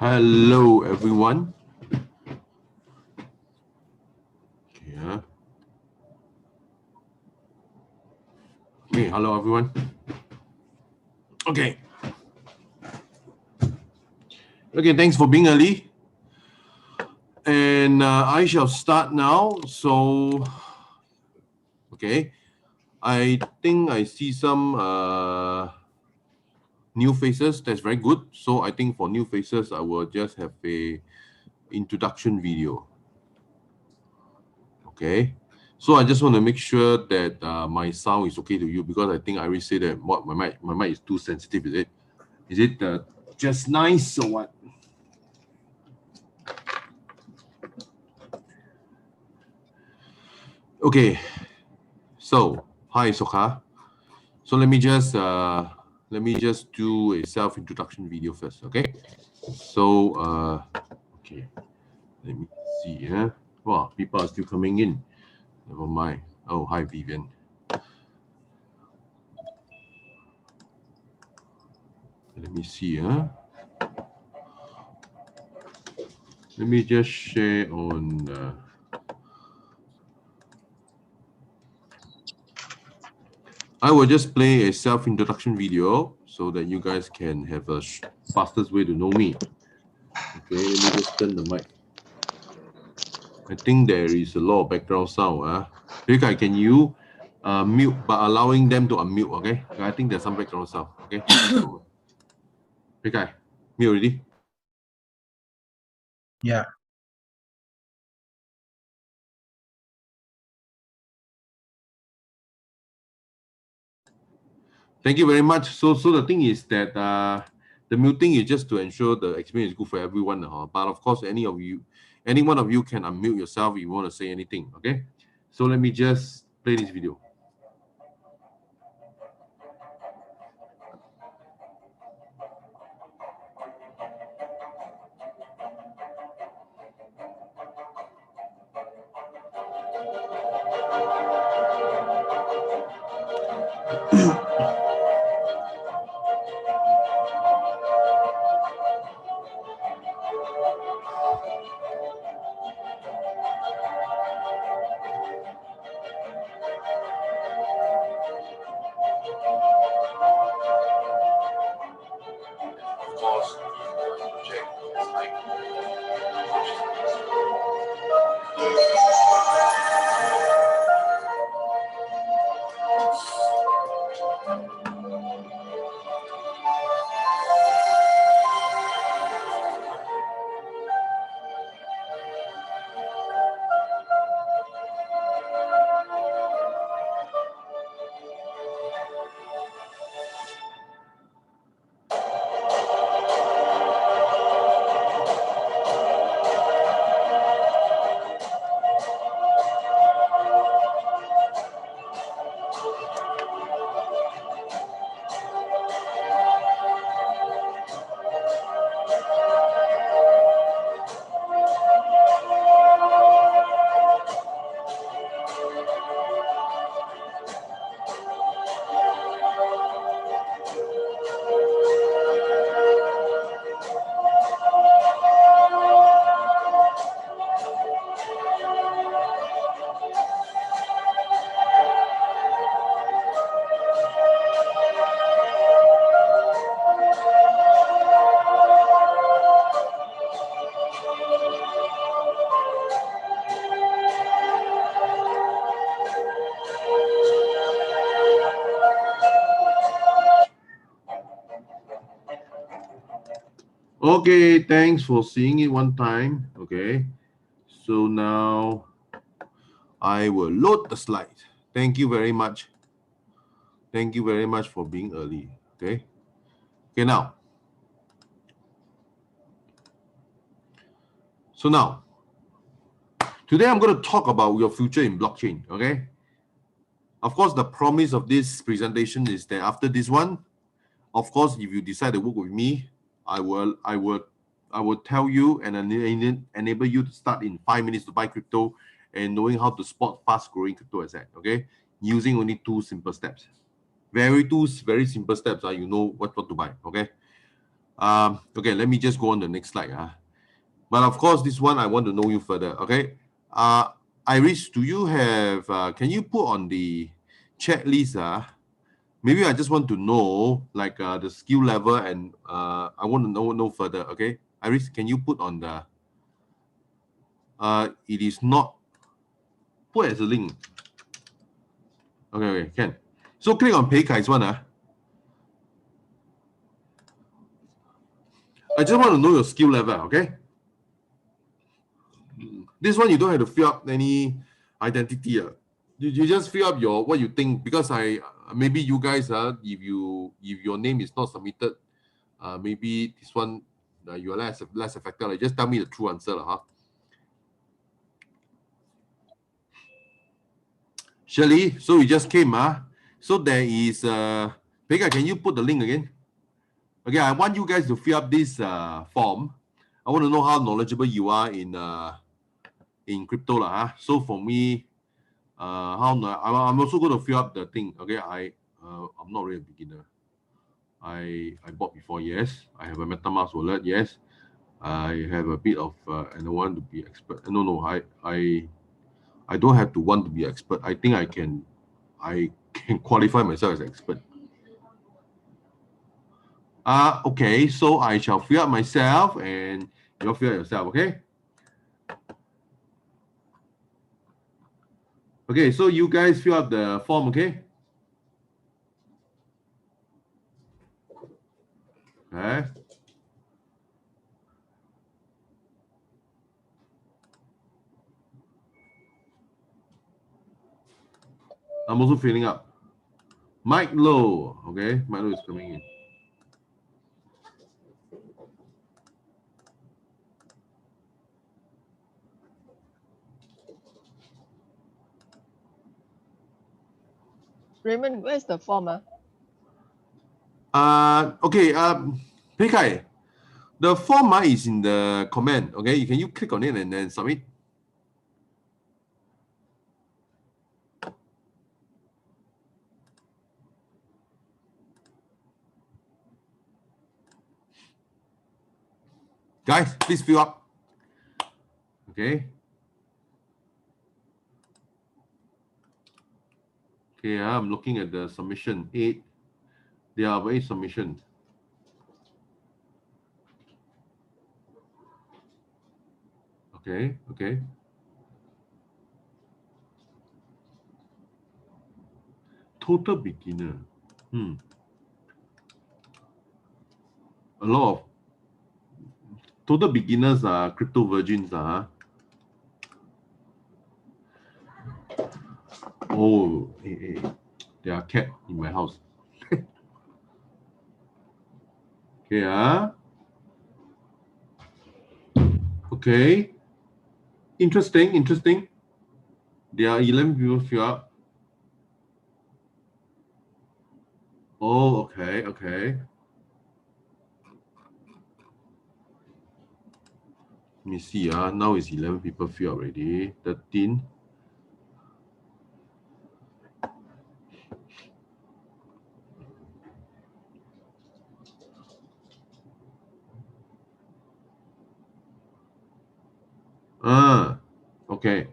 Hello, everyone. Okay, okay, hello, everyone. Okay. Okay, thanks for being early. And I shall start now. So, okay, I think I see some new faces. That's very good. So I think for new faces, I will just have a introduction video. Okay. So I just want to make sure that my sound is okay to you, because I think I already said that what my mic is too sensitive. Is it just nice or what? Okay. So hi Sokha. So let me just do a self-introduction video first. Okay. So okay. Let me see. Wow, people are still coming in. Never mind. Oh, hi Vivian. Let me see. Let me just share on. I will just play a self-introduction video so that you guys can have a fastest way to know me. Okay, let me just turn the mic. I think there is a lot of background sound. Rika, can you mute, but allowing them to unmute, okay? I think there's some background sound, okay? Rika, mute already? Yeah. Thank you very much. So the thing is that the muting is just to ensure the experience is good for everyone. But of course, any one of you can unmute yourself if you want to say anything, okay? So let me just play this video. Okay, thanks for seeing it one time. Okay, so now I will load the slide. Thank you very much. Thank you very much for being early. Okay. Okay, now. So now, today I'm going to talk about your future in blockchain. Okay. Of course, the promise of this presentation is that after this one, of course, if you decide to work with me, I will tell you and enable you to start in 5 minutes to buy crypto and knowing how to spot fast-growing crypto asset. Okay, using only two very simple steps. You know what to buy. Okay. Okay, let me just go on the next slide. But of course, this one I want to know you further. Okay. Iris, do you have? Can you put on the chat list? Maybe I just want to know like the skill level, and I want to know further. Okay, Iris, can you put on the? It is not put as a link. Okay, can. So click on Pei Kai's one. I just want to know your skill level. Okay. This one you don't have to fill up any identity. You just fill up your what you think, because maybe you guys if your name is not submitted, maybe this one you are less affected. Like, just tell me the true answer, Shirley, so you just came, so there is Pega, can you put the link again? Okay, I want you guys to fill up this form. I want to know how knowledgeable you are in crypto So for me, I'm also going to fill up the thing. Okay, I'm not really a beginner. I bought before, yes. I have a MetaMask wallet, yes. I have a bit of and I want to be expert. No, I don't have to want to be expert. I think I can qualify myself as expert. Okay, so I shall fill up myself and you'll fill up yourself, okay? Okay, so you guys fill up the form, okay? Okay. I'm also filling up. Mike Low, okay? Mike Low is coming in. Raymond, where's the form? Okay, Pei Kai, the form is in the comment, okay? Can you click on it and then submit? Guys, please fill up. Okay. Okay, I'm looking at the submission. 8. There are 8 submissions. Okay, okay. Total beginner. A lot of total beginners are crypto virgins. Oh, hey, there are cat in my house. Okay, okay. Interesting. There are 11 people fill up. Oh, okay. Let me see. Now it's 11 people fill up already. 13. Okay.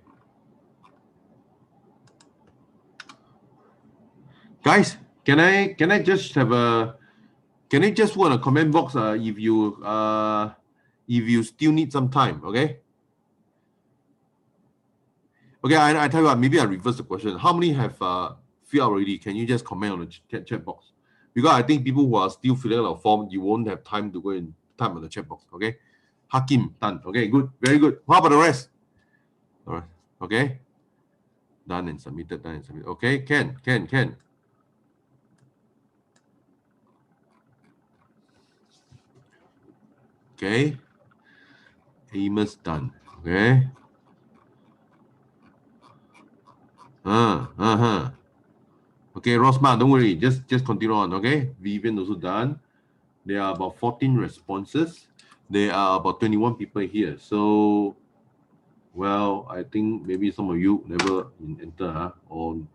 Guys, can I just have a can I just put in a comment box if you still need some time, okay? Okay, I tell you what, maybe I reverse the question. How many have filled out already? Can you just comment on the chat box? Because I think people who are still filling out a form, you won't have time to go and type on the chat box, okay? Hakim, done. Okay, good, very good. How about the rest? All right, okay. Done and submitted, Okay, Ken. Okay. Amos done. Okay. Okay, Rosma, don't worry. Just continue on. Okay. Vivian also done. There are about 14 responses. There are about 21 people here. So, well, I think maybe some of you never enter on.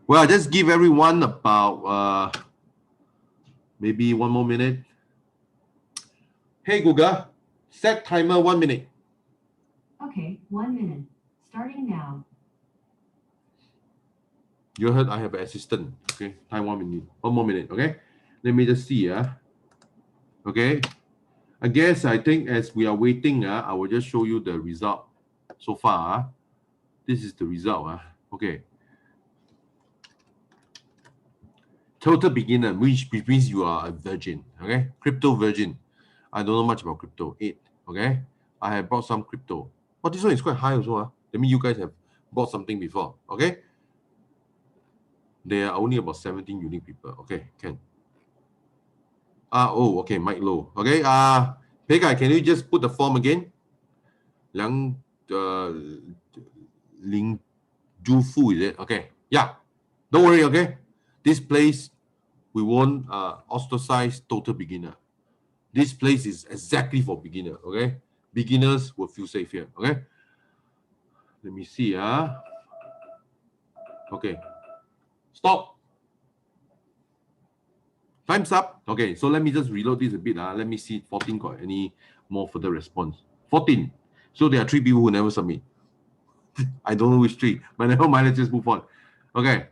Well, I just give everyone about Maybe 1 more minute. Hey Google, set timer 1 minute. Okay, 1 minute. Starting now. You heard I have an assistant. Okay, time 1 minute. 1 more minute. Okay, let me just see. Okay, I guess I think as we are waiting, I will just show you the result so far. This is the result. Okay, total beginner, which means you are a virgin. Okay, crypto virgin. I don't know much about crypto. 8. Okay, I have bought some crypto. But this one is quite high also. That means you guys have bought something before. Okay, there are only about 17 unique people. Okay, can. Oh, okay, Mike Low. Okay, Pega, can you just put the form again? Liang, Ling Jufu, is it? Okay, yeah. Don't worry, okay? This place, we won't ostracize total beginner. This place is exactly for beginner, okay? Beginners will feel safe here, okay? Let me see, Okay, stop. Time's up. Okay, so let me just reload this a bit. Let me see 14 got any more further response. 14. So there are 3 people who never submit. I don't know which 3, but never mind, let's just move on. Okay.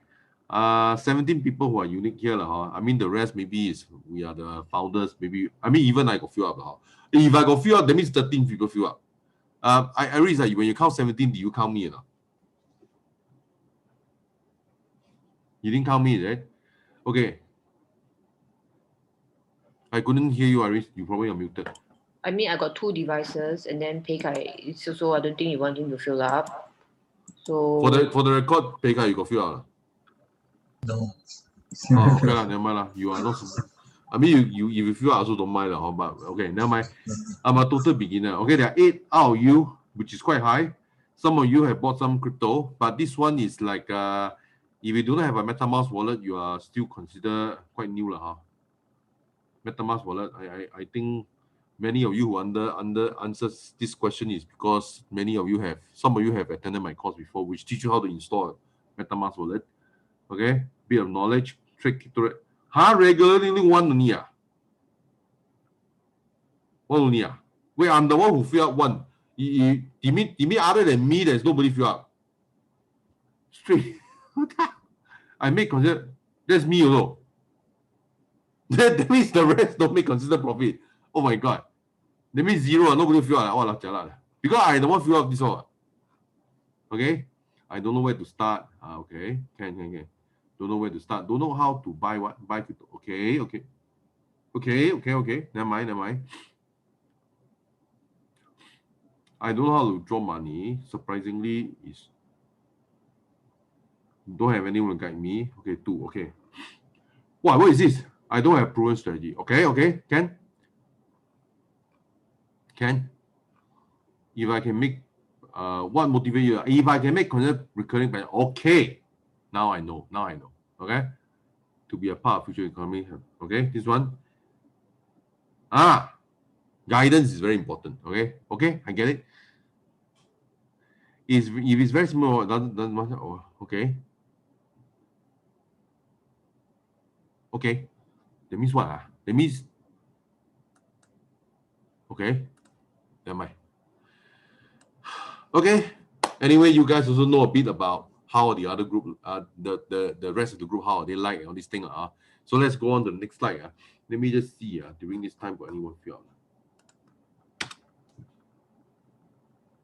17 people who are unique here. I mean, the rest maybe is we are the founders. Maybe, I mean, even I got fill up. If I got fill up, that means 13 people fill up. I read that when you count 17, do you count me? You didn't count me, right? Okay. I couldn't hear you, Iris. You probably are muted. I mean, I got 2 devices, and then Pei Kai, it's also, I don't think you want him to fill up. So for the record, Pega, you got fill up? No. Oh, okay, never mind. You are not. I mean, you if you feel I also don't mind, but okay, never mind. I'm a total beginner. Okay, there are 8 out of you, which is quite high. Some of you have bought some crypto, but this one is like if you don't have a MetaMask wallet, you are still considered quite new, MetaMask wallet. I think many of you who answers this question is because some of you have attended my course before, which teach you how to install MetaMask wallet. Okay, bit of knowledge, trick to it. Regularly only one only. One only. Wait, I'm the one who fill up one. You mean other than me, there's nobody fill up? Straight. I make consider that's me also. That means the rest don't make consider profit. Oh my god. That means 0. Nobody fill up. Oh, because I the one fill up this one. Okay. I don't know where to start. Okay. Can. Don't know where to start. Don't know how to buy crypto. Okay. Never mind. I don't know how to draw money. Surprisingly, don't have anyone guide me. Okay, 2. Okay. What is this? I don't have proven strategy. Okay. Can. If I can make what motivate you? If I can make concept recurring by okay. Now I know. Okay. To be a part of future economy. Okay, this one. Guidance is very important. Okay, I get it. If it's very small, doesn't matter. Oh, okay. Okay. That means what? That means okay. Never mind. Okay. Anyway, you guys also know a bit about how the other group, the rest of the group, how they like all these things. So let's go on to the next slide. Let me just see during this time for anyone fill out.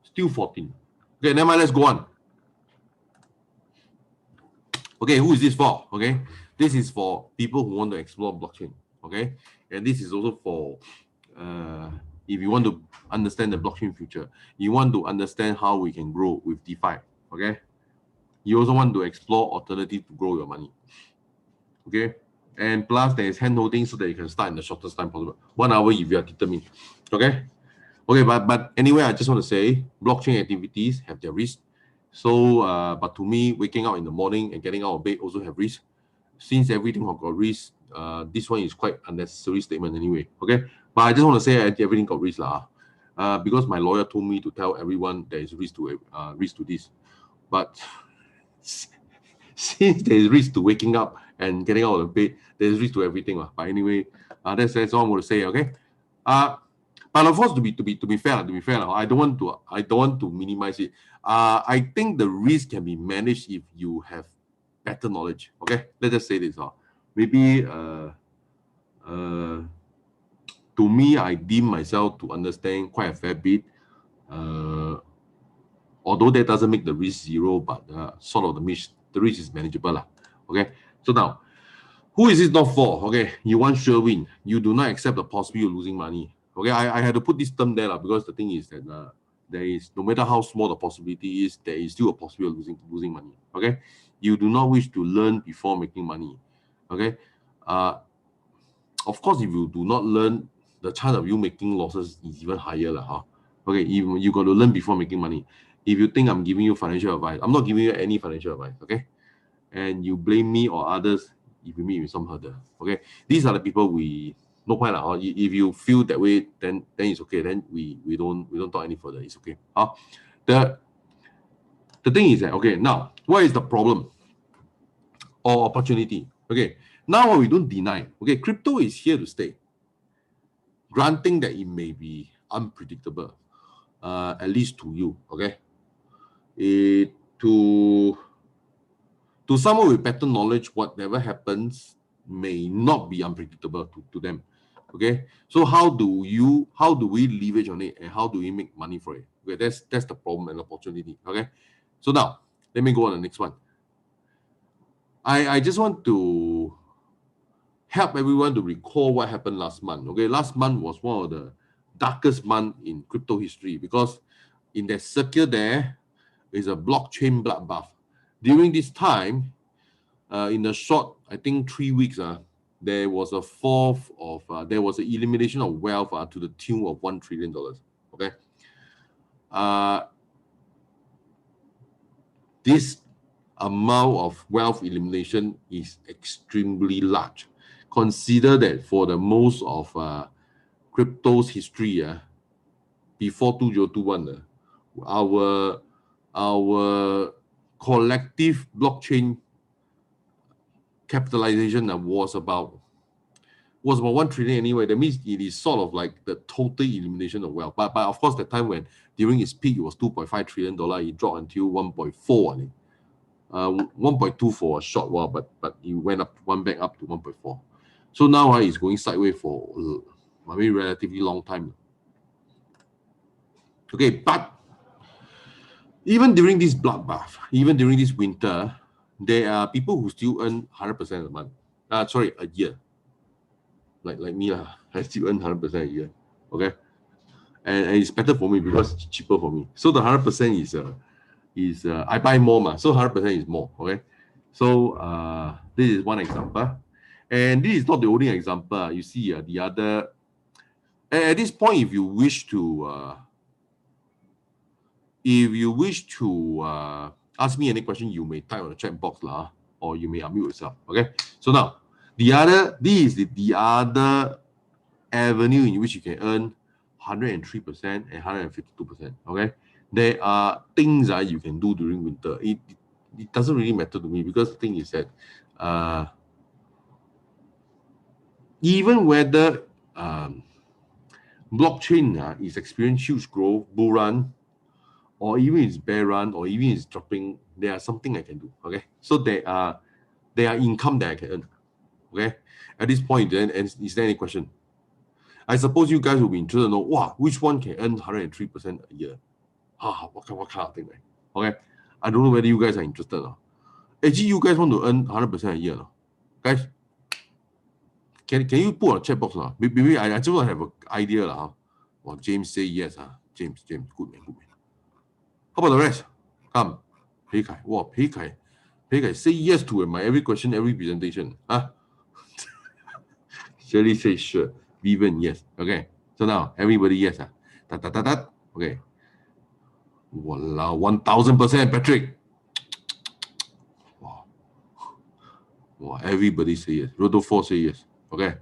Still 14. Okay, never mind, let's go on. Okay, who is this for? Okay, this is for people who want to explore blockchain. Okay, and this is also for if you want to understand the blockchain future, you want to understand how we can grow with DeFi. Okay, you also want to explore alternative to grow your money. Okay, and plus there is hand holding so that you can start in the shortest time possible. 1 hour if you are determined. Okay, but anyway, I just want to say blockchain activities have their risk. So, but to me, waking up in the morning and getting out of bed also have risk. Since everything have got risk, this one is quite unnecessary statement anyway. Okay, but I just want to say everything got risk because my lawyer told me to tell everyone there is risk to this. But since there is risk to waking up and getting out of the bed. There's risk to everything. But anyway, that's all I'm going to say. Okay. But of course, to be fair, I don't want to minimize it. I think the risk can be managed if you have better knowledge. Okay, let's just say this. Maybe to me, I deem myself to understand quite a fair bit. Although that doesn't make the risk zero, but sort of the risk is manageable. Okay, so now, who is this not for? Okay, you want sure win. You do not accept the possibility of losing money. Okay, I had to put this term there because the thing is that there is, no matter how small the possibility is, there is still a possibility of losing money. Okay, you do not wish to learn before making money. Okay, of course, if you do not learn, the chance of you making losses is even higher. Okay, you got to learn before making money. If you think I'm giving you financial advice, I'm not giving you any financial advice. Okay, and you blame me or others if you meet with some hurdle. Okay, these are the people we no point. If you feel that way, then it's okay. Then we don't talk any further. It's okay. The thing is that, okay, now what is the problem or opportunity? Okay, now we don't deny. Okay, crypto is here to stay. Granting that it may be unpredictable, at least to you. Okay, to someone with better knowledge, whatever happens may not be unpredictable to them. Okay, so how do we leverage on it, and how do we make money for it? Okay, that's the problem and opportunity. Okay, so now let me go on the next one. I just want to help everyone to recall what happened last month. Okay, last month was one of the darkest months in crypto history, because in that circle there is a blockchain bloodbath. During this time, in a short, I think 3 weeks, there was a there was an elimination of wealth to the tune of $1 trillion. Okay, this amount of wealth elimination is extremely large. Consider that for the most of crypto's history, before 2021, our collective blockchain capitalization was about 1 trillion anyway. That means it is sort of like the total elimination of wealth. But of course, the time when during its peak it was $2.5 trillion, it dropped until 1.4. I think 1.2 for a short while, but it went back up to 1.4. So now it's going sideways for a very relatively long time. Okay, but even during this bloodbath, even during this winter, there are people who still earn 100% a month. Sorry, a year. Like me, I still earn 100% a year. Okay, and it's better for me because it's cheaper for me. So the 100% is I buy more, so 100% is more. Okay, so this is one example, and this is not the only example. You see, the other. At this point, if you wish to ask me any question, you may type on the chat box or you may unmute yourself. Okay, so now this is the other avenue in which you can earn 103% and 152%. Okay, there are things you can do during winter. It doesn't really matter to me, because the thing is that even whether blockchain is experiencing huge growth, bull run, or even it's bear run, or even it's dropping, there are something I can do. Okay, so there are income that I can earn. Okay, at this point, then, and is there any question? I suppose you guys will be interested to know, wow, which one can earn 103% a year? What kind of thing, right? Okay, I don't know whether you guys are interested. Actually, you guys want to earn 100% a year, guys? Can you put on a chat box? Maybe I just want to have an idea. Well, James say yes. James, good man. How about the rest? Come, Pei Kai. Wow, Pei Kai, say yes to my every question, every presentation. Shirley says sure. Vivian, yes. Okay. So now everybody yes. Okay. Wow, 1000%, Patrick. Wow, everybody say yes. Roto 4 say yes. Okay.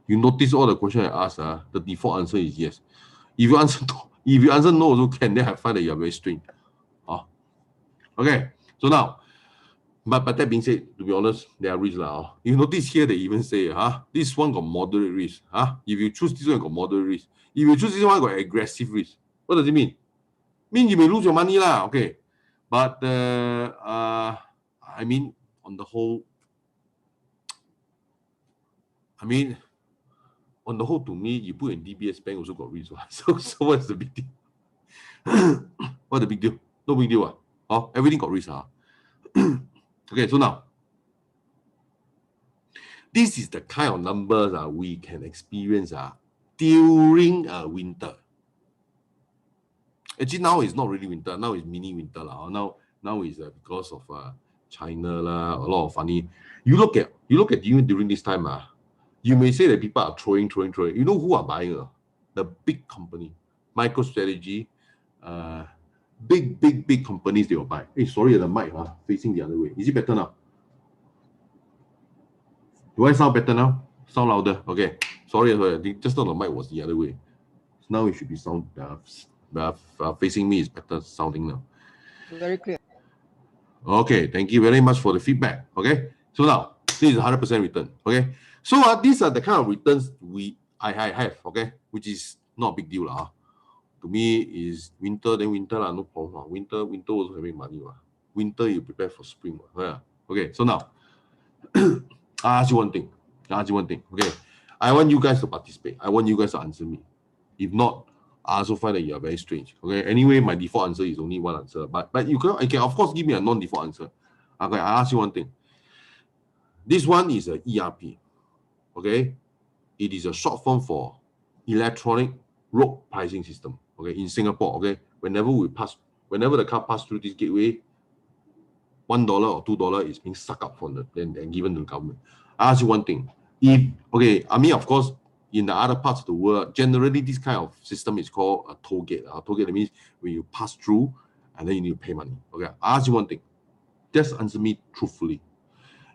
You notice all the questions I asked, the default answer is yes. If you answer no also can, then I find that you're very strange. Okay. So now, But that being said, to be honest, there are risks lah. You notice here they even say, this one got moderate risk. If you choose this one, got moderate risk. If you choose this one, got aggressive risk. What does it mean? Mean you may lose your money lah. Okay, but I mean, on the whole, to me, you put in DBS Bank also got risk. So what's the big deal? What's the big deal? No big deal. Everything got risk. Okay, so now, this is the kind of numbers we can experience during winter. Actually, now it's not really winter. Now it's mini winter. Now is because of China. A lot of funny. You look at even during this time. You may say that people are throwing. You know who are buying? The big company, MicroStrategy, big companies they will buy. Hey, sorry, the mic facing the other way. Is it better now? Do I sound better now? Sound louder. Okay. Sorry. Just now the mic was the other way. Now it should be sound facing me is better sounding now. Very clear. Okay. Thank you very much for the feedback. Okay. So now this is 100% return. Okay. So these are the kind of returns I have. Okay, which is not a big deal To me is winter, then winter no problem. Winter also having money. Winter you prepare for spring. Okay. So now. I ask you one thing. Okay. I want you guys to participate. I want you guys to answer me. If not, I also find that you are very strange. Okay. Anyway, my default answer is only one answer. But you can of course give me a non-default answer. Okay. I ask you one thing. This one is a ERP. Okay. It is a short form for electronic road pricing system. Okay. In Singapore. Okay. Whenever the car pass through this gateway, $1 or $2 is being sucked up from and given to the government. I ask you one thing. Of course, in the other parts of the world, generally this kind of system is called a toll gate. A toll gate means when you pass through and then you need to pay money. Okay. I ask you one thing. Just answer me truthfully.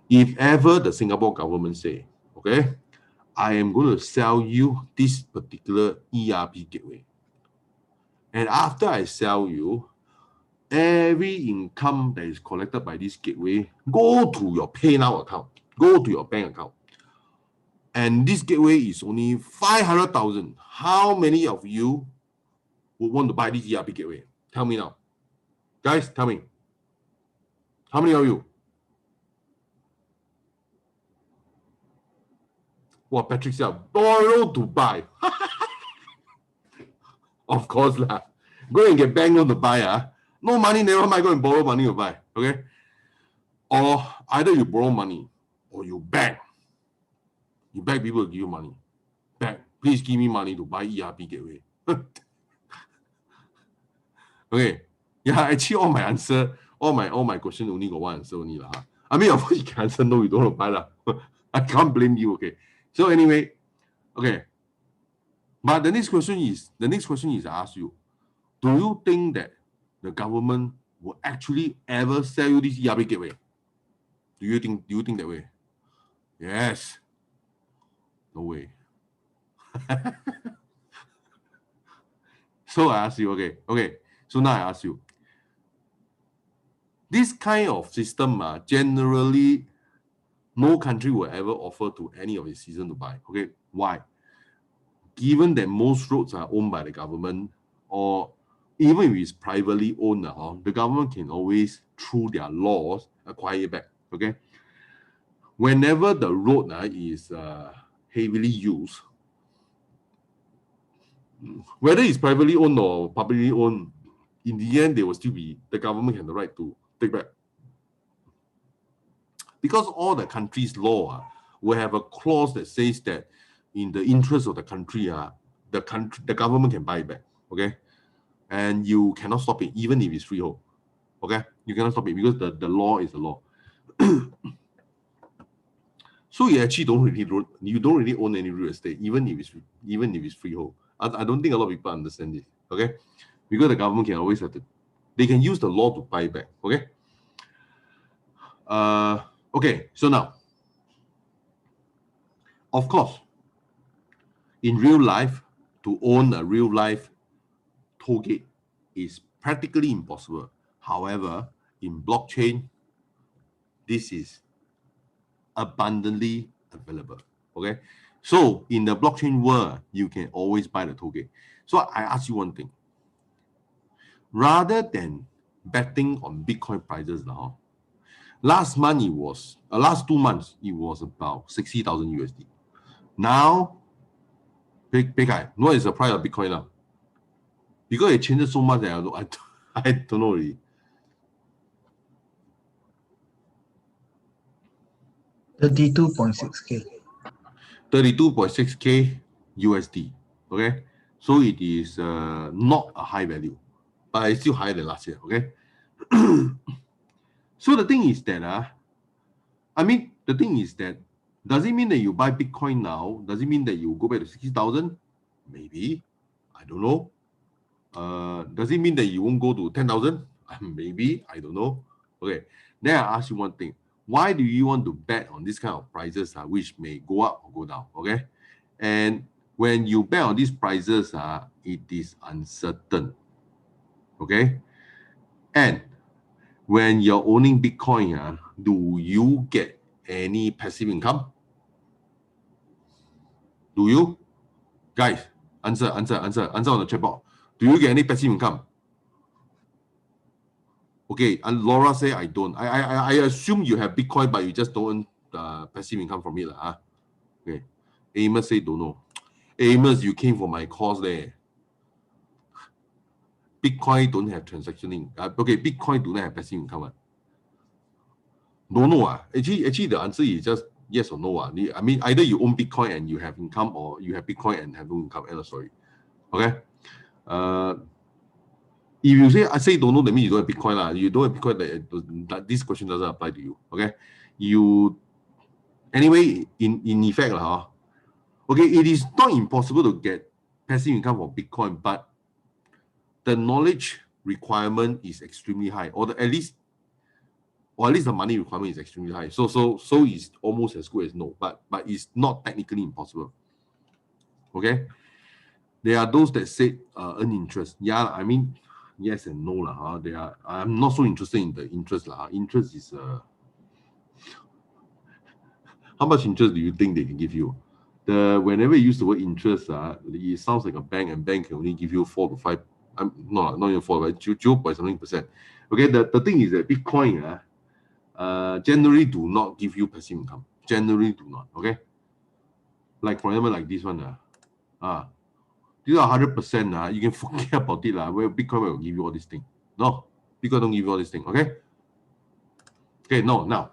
If ever the Singapore government say, okay, I am going to sell you this particular ERP gateway, and after I sell you, every income that is collected by this gateway go to your PayNow account, go to your bank account. And this gateway is only 500,000. How many of you would want to buy this ERP gateway? Tell me now. Guys, tell me. How many of you? Patrick said, borrow to buy. Of course lah. Go and get bank loan to buy. No money, never mind. Go and borrow money to buy. Okay? Or either you borrow money or you beg. You beg people to give you money. Beg. Please give me money to buy ERP gateway. Okay. Yeah, actually all my questions only got one answer only. Of course you can answer no, you don't want to buy lah. I can't blame you. Okay. So anyway, okay. But the next question is I ask you, do you think that the government will actually ever sell you this ERP gateway? Do you think that way? Yes. No way. So I ask you, okay. So now I ask you, this kind of system, generally, no country will ever offer to any of its citizens to buy. Okay, why? Given that most roads are owned by the government, or even if it's privately owned, the government can always, through their laws, acquire it back. Okay. Whenever the road is heavily used, whether it's privately owned or publicly owned, in the end, the government has the right to take back. Because all the country's law will have a clause that says that in the interest of the country, the government can buy it back. Okay. And you cannot stop it, even if it's freehold. Okay. You cannot stop it because the law is the law. So you actually don't really own any real estate, even if it's freehold. I don't think a lot of people understand this. Okay. Because the government can always they can use the law to buy back. Okay. Okay, so now, of course, in real life, to own a real life toll gate is practically impossible. However, in blockchain, this is abundantly available. Okay, so in the blockchain world, you can always buy the token. So I ask you one thing: rather than betting on Bitcoin prices now, last month it was last 2 months it was about 60,000 USD. Now, Pekai, what is the price of Bitcoin now? Because it changes so much that I don't know really. 32.6K. 32.6K USD. Okay, so it is not a high value, but it's still higher than last year. Okay, so the thing is that the thing is that does it mean that you buy Bitcoin now? Does it mean that you go back to 60,000? Maybe, I don't know. Does it mean that you won't go to 10,000? Maybe, I don't know. Okay, then I ask you one thing: why do you want to bet on this kind of prices which may go up or go down? Okay, and when you bet on these prices, it is uncertain. Okay, and when you're owning Bitcoin, do you get any passive income? Do you? Guys, answer on the chat box. Do you get any passive income? Okay, and Laura say I don't. I assume you have Bitcoin, but you just don't passive income from it. Okay. Amos say don't know. Amos, you came for my course there. Bitcoin don't have transactioning. Okay, Bitcoin do not have passive income. Don't know. Actually, the answer is just yes or no. I mean, either you own Bitcoin and you have income, or you have Bitcoin and have no income. Sorry. Okay. If you say I say don't know, that means you don't have Bitcoin. You don't have Bitcoin, that this question doesn't apply to you. Okay. You anyway, in effect, okay, it is not impossible to get passive income from Bitcoin, but the knowledge requirement is extremely high, or at least the money requirement is extremely high. So it's almost as good as no, but it's not technically impossible. Okay, there are those that say earn interest. Yeah, I mean, yes and no They are. I'm not so interested in the interest Interest is how much interest do you think they can give you? Whenever you use the word interest, it sounds like a bank, and bank can only give you 4 to 5. Not even 4, but 0.something%. Okay, the thing is that Bitcoin generally do not give you passive income. Generally do not. Okay, like for example, like this one these are 100%. You can forget about it where Bitcoin will give you all this thing. No, Bitcoin don't give you all this thing. Okay, no, now.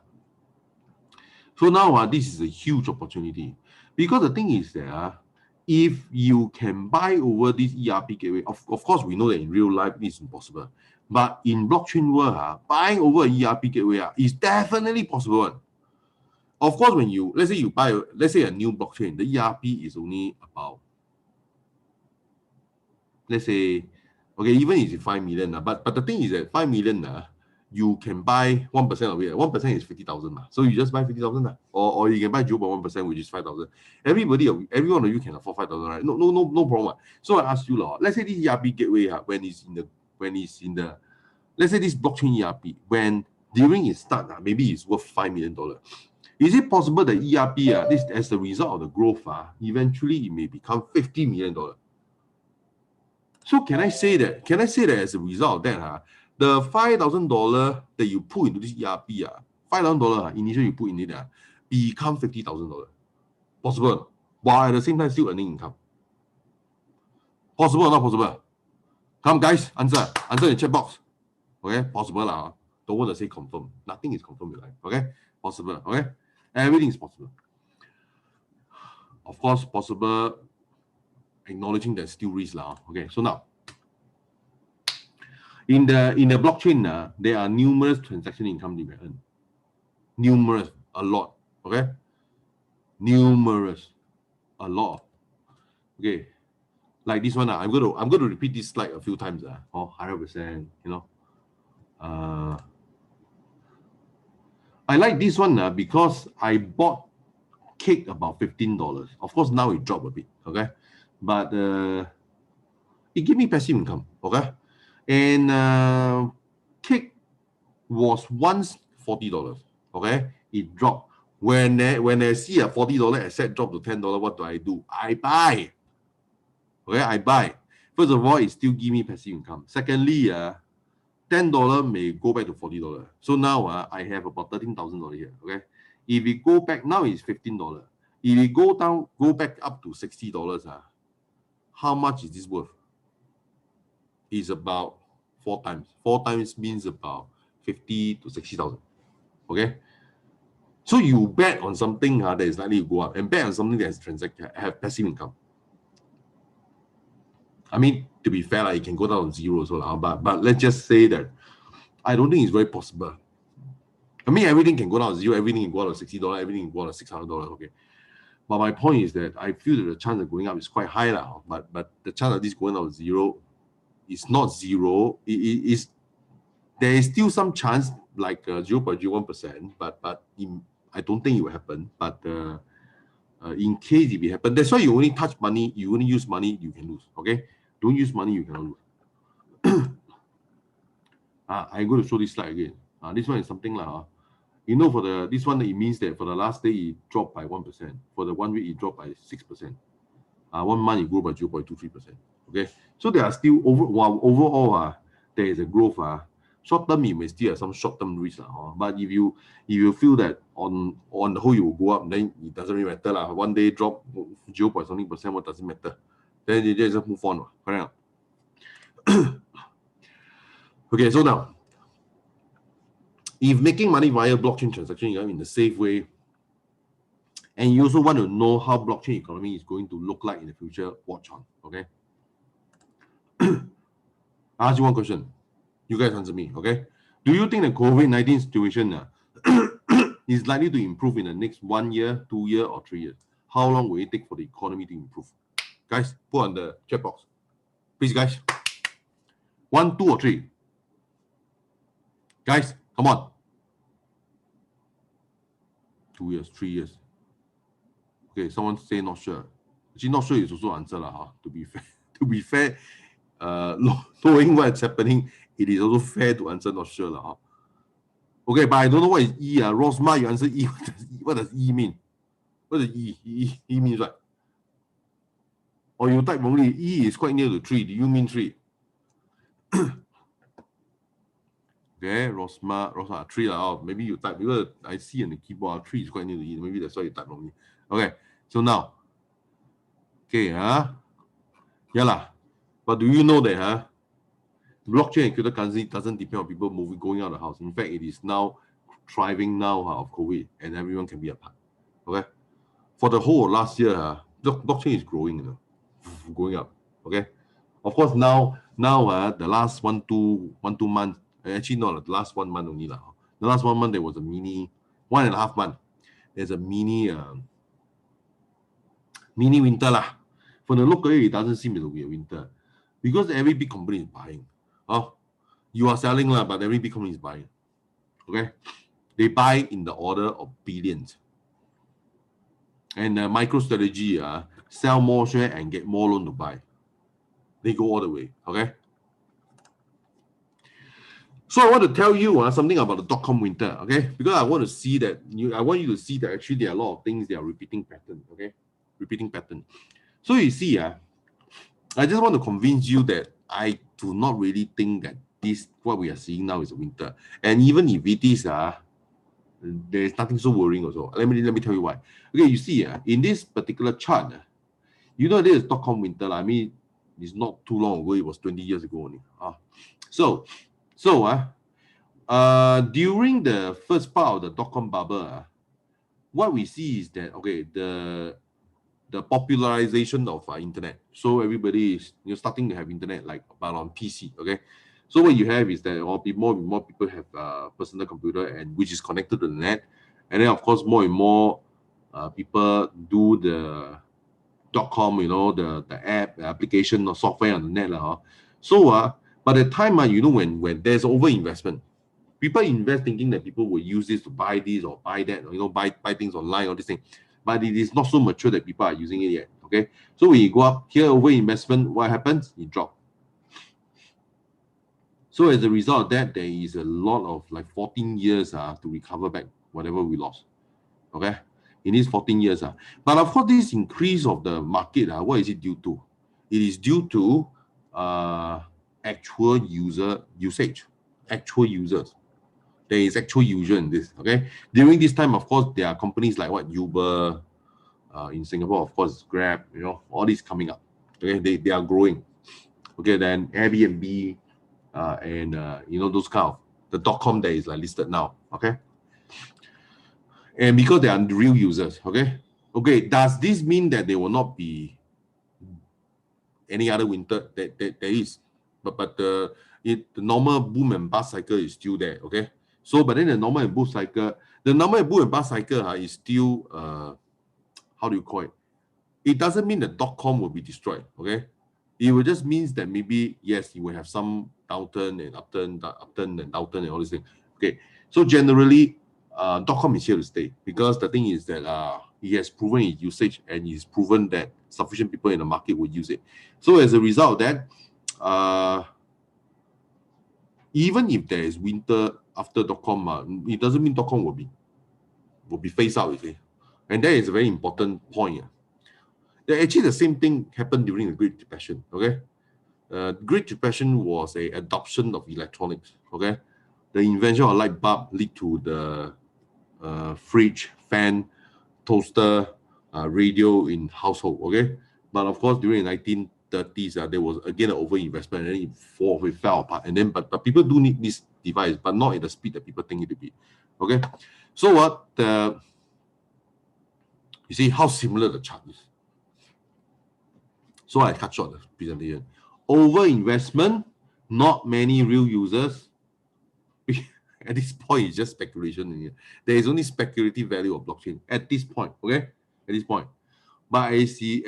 So now this is a huge opportunity, because the thing is that if you can buy over this ERP gateway, of course we know that in real life it's impossible, but in blockchain world, buying over an ERP gateway is definitely possible. Of course, when you let's say a new blockchain, the ERP is only about, let's say, okay, even if it's 5 million, but the thing is that 5 million you can buy 1% of it. 1% is 50,000. So you just buy 50,000, or you can buy 0.1%, which is 5,000. Every one of you can afford 5,000, right? No problem. So I ask you, let's say this ERP gateway, when it's in the, let's say this blockchain ERP, when during its start, maybe it's worth $5 million. Is it possible that ERP, this as a result of the growth, eventually it may become $50 million? So can I say that as a result of that, the $5,000 that you put into this ERP, $5,000 initially you put in it, become $50,000? Possible, while at the same time still earning income. Possible or not possible? Come guys, answer in the chat box. Okay, possible Don't want to say confirm. Nothing is confirmed in life. Okay, possible. Okay, everything is possible. Of course, possible. Acknowledging there's still risk Okay, so now in the blockchain, there are numerous transaction income you can earn. Numerous, a lot. Okay, numerous, a lot. Okay, like this one. I'm going to repeat this slide a few times. 100%. I like this one because I bought cake about $15. Of course, now it dropped a bit. Okay, but it gave me passive income. Okay, and cake was once $40. Okay, it dropped. When I see a $40 asset drop to $10, what do? I buy. Okay, I buy. First of all, it still give me passive income. Secondly, $10 may go back to $40. So now I have about $13,000 here. Okay, if we go back now, it's $15. If we go back up to $60, how much is this worth? It's about 4 times. 4 times means about 50 to 60,000. Okay, so you bet on something that is likely to go up, and bet on something that has have passive income. I mean, to be fair, it can go down to zero, so but let's just say that I don't think it's very possible. I mean, everything can go down to zero, everything can go down to $60, everything can go down to $600. Okay, but my point is that I feel that the chance of going up is quite high now. But the chance of this going down to zero is not zero. It is there is still some chance, like 0.01%, but I don't think it will happen. But in case if it happens, that's why you only touch money, you only use money, you can lose. Okay, don't use money, you cannot lose. I'm going to show this slide again. This one is something like you know, for this one, it means that for the last day it dropped by 1%. For the 1 week, it dropped by 6%. 1 month it grew by 0.23%. Okay, so there are still overall there is a growth. Short term, you may still have some short term risk, but if you feel that on the whole you will go up, then it doesn't really matter. One day drop 0.something%, what does it matter? Then you just move on. Correct? Okay, so now, if making money via blockchain transaction in the safe way, and you also want to know how blockchain economy is going to look like in the future, watch on. Okay. I ask you one question. You guys answer me. Okay. Do you think the COVID-19 situation is likely to improve in the next 1 year, 2 years, or 3 years? How long will it take for the economy to improve? Guys, put on the chat box. Please, guys. 1, 2, or 3. Guys, come on. 2 years, 3 years. Okay, someone say not sure. Actually, not sure is also answer to be fair, knowing what's happening, it is also fair to answer not sure Okay, but I don't know what is E. Rosma, you answer E. What does E mean? What does E means what? Or you type only E is quite near to 3. Do you mean 3? Okay, Rosma 3 maybe you type, because I see on the keyboard 3 is quite near to E. Maybe that's why you type only. Okay, so now, okay, but do you know that blockchain and cryptocurrency doesn't depend on people going out of the house. In fact, it is now thriving now of COVID, and everyone can be a part. Okay, for the whole of last year, blockchain is growing, going up. Okay, of course now the last 1-2 months, actually not the last 1 month only The last 1 month there was a mini 1.5 month. There's a mini winter For the look, it doesn't seem to be a winter because every big company is buying. You are selling but every big company is buying. Okay, they buy in the order of billions. And MicroStrategy sell more share and get more loan to buy. They go all the way. Okay. So I want to tell you something about the .com winter. Okay, because I want to see that I want you to see that actually there are a lot of things that are repeating pattern. Okay, repeating pattern. So you see, I just want to convince you that I do not really think that what we are seeing now is a winter. And even if it is, there's nothing so worrying also. Let me tell you why. Okay, you see, in this particular chart, you know this is .com winter. I mean, it's not too long ago. It was 20 years ago only. So during the first part of the .com bubble, what we see is that the popularization of internet. So everybody is starting to have internet but on PC. Okay, so what you have is that more people have personal computer and which is connected to the net, and then of course more and more people do the .com, the app, the application or software on the net So by the time when there's over investment, people invest thinking that people will use this to buy this or buy that, or buy things online or this thing. But it is not so mature that people are using it yet. Okay, so when you go up here over investment, what happens? It drops. So as a result of that, there is a lot of 14 years to recover back whatever we lost. Okay, in these 14 years. But of course, this increase of the market, what is it due to? It is due to actual user usage, actual users. There is actual user in this. Okay, during this time, of course, there are companies like what Uber, in Singapore, of course, Grab, all these coming up. Okay, they are growing. Okay, then Airbnb, and those kind of the .com that is like listed now. Okay, and because they are real users. Okay, does this mean that there will not be any other winter? That there is, but the normal boom and bust cycle is still there. Okay, so but then the normal and boom and bust cycle is still how do you call it? It doesn't mean that .com will be destroyed. Okay, it will just means that maybe yes, you will have some downturn and upturn and downturn and all these things. Okay, so generally, .com is here to stay because the thing is that it has proven its usage and it's proven that sufficient people in the market will use it. So as a result of that, even if there is winter after .com, it doesn't mean .com will be phased out. You see, and that is a very important point. Actually, the same thing happened during the Great Depression. Okay, Great Depression was a adoption of electronics. Okay, the invention of light bulb lead to the fridge, fan, toaster, radio in household. Okay, but of course during the 1930s, there was again an overinvestment and then it fell apart. And then but people do need this device, but not at the speed that people think it to be. Okay, so what you see how similar the chart is. So I cut short the presentation. Over investment, not many real users. At this point, it's just speculation. There is only speculative value of blockchain at this point. Okay, at this point. But as the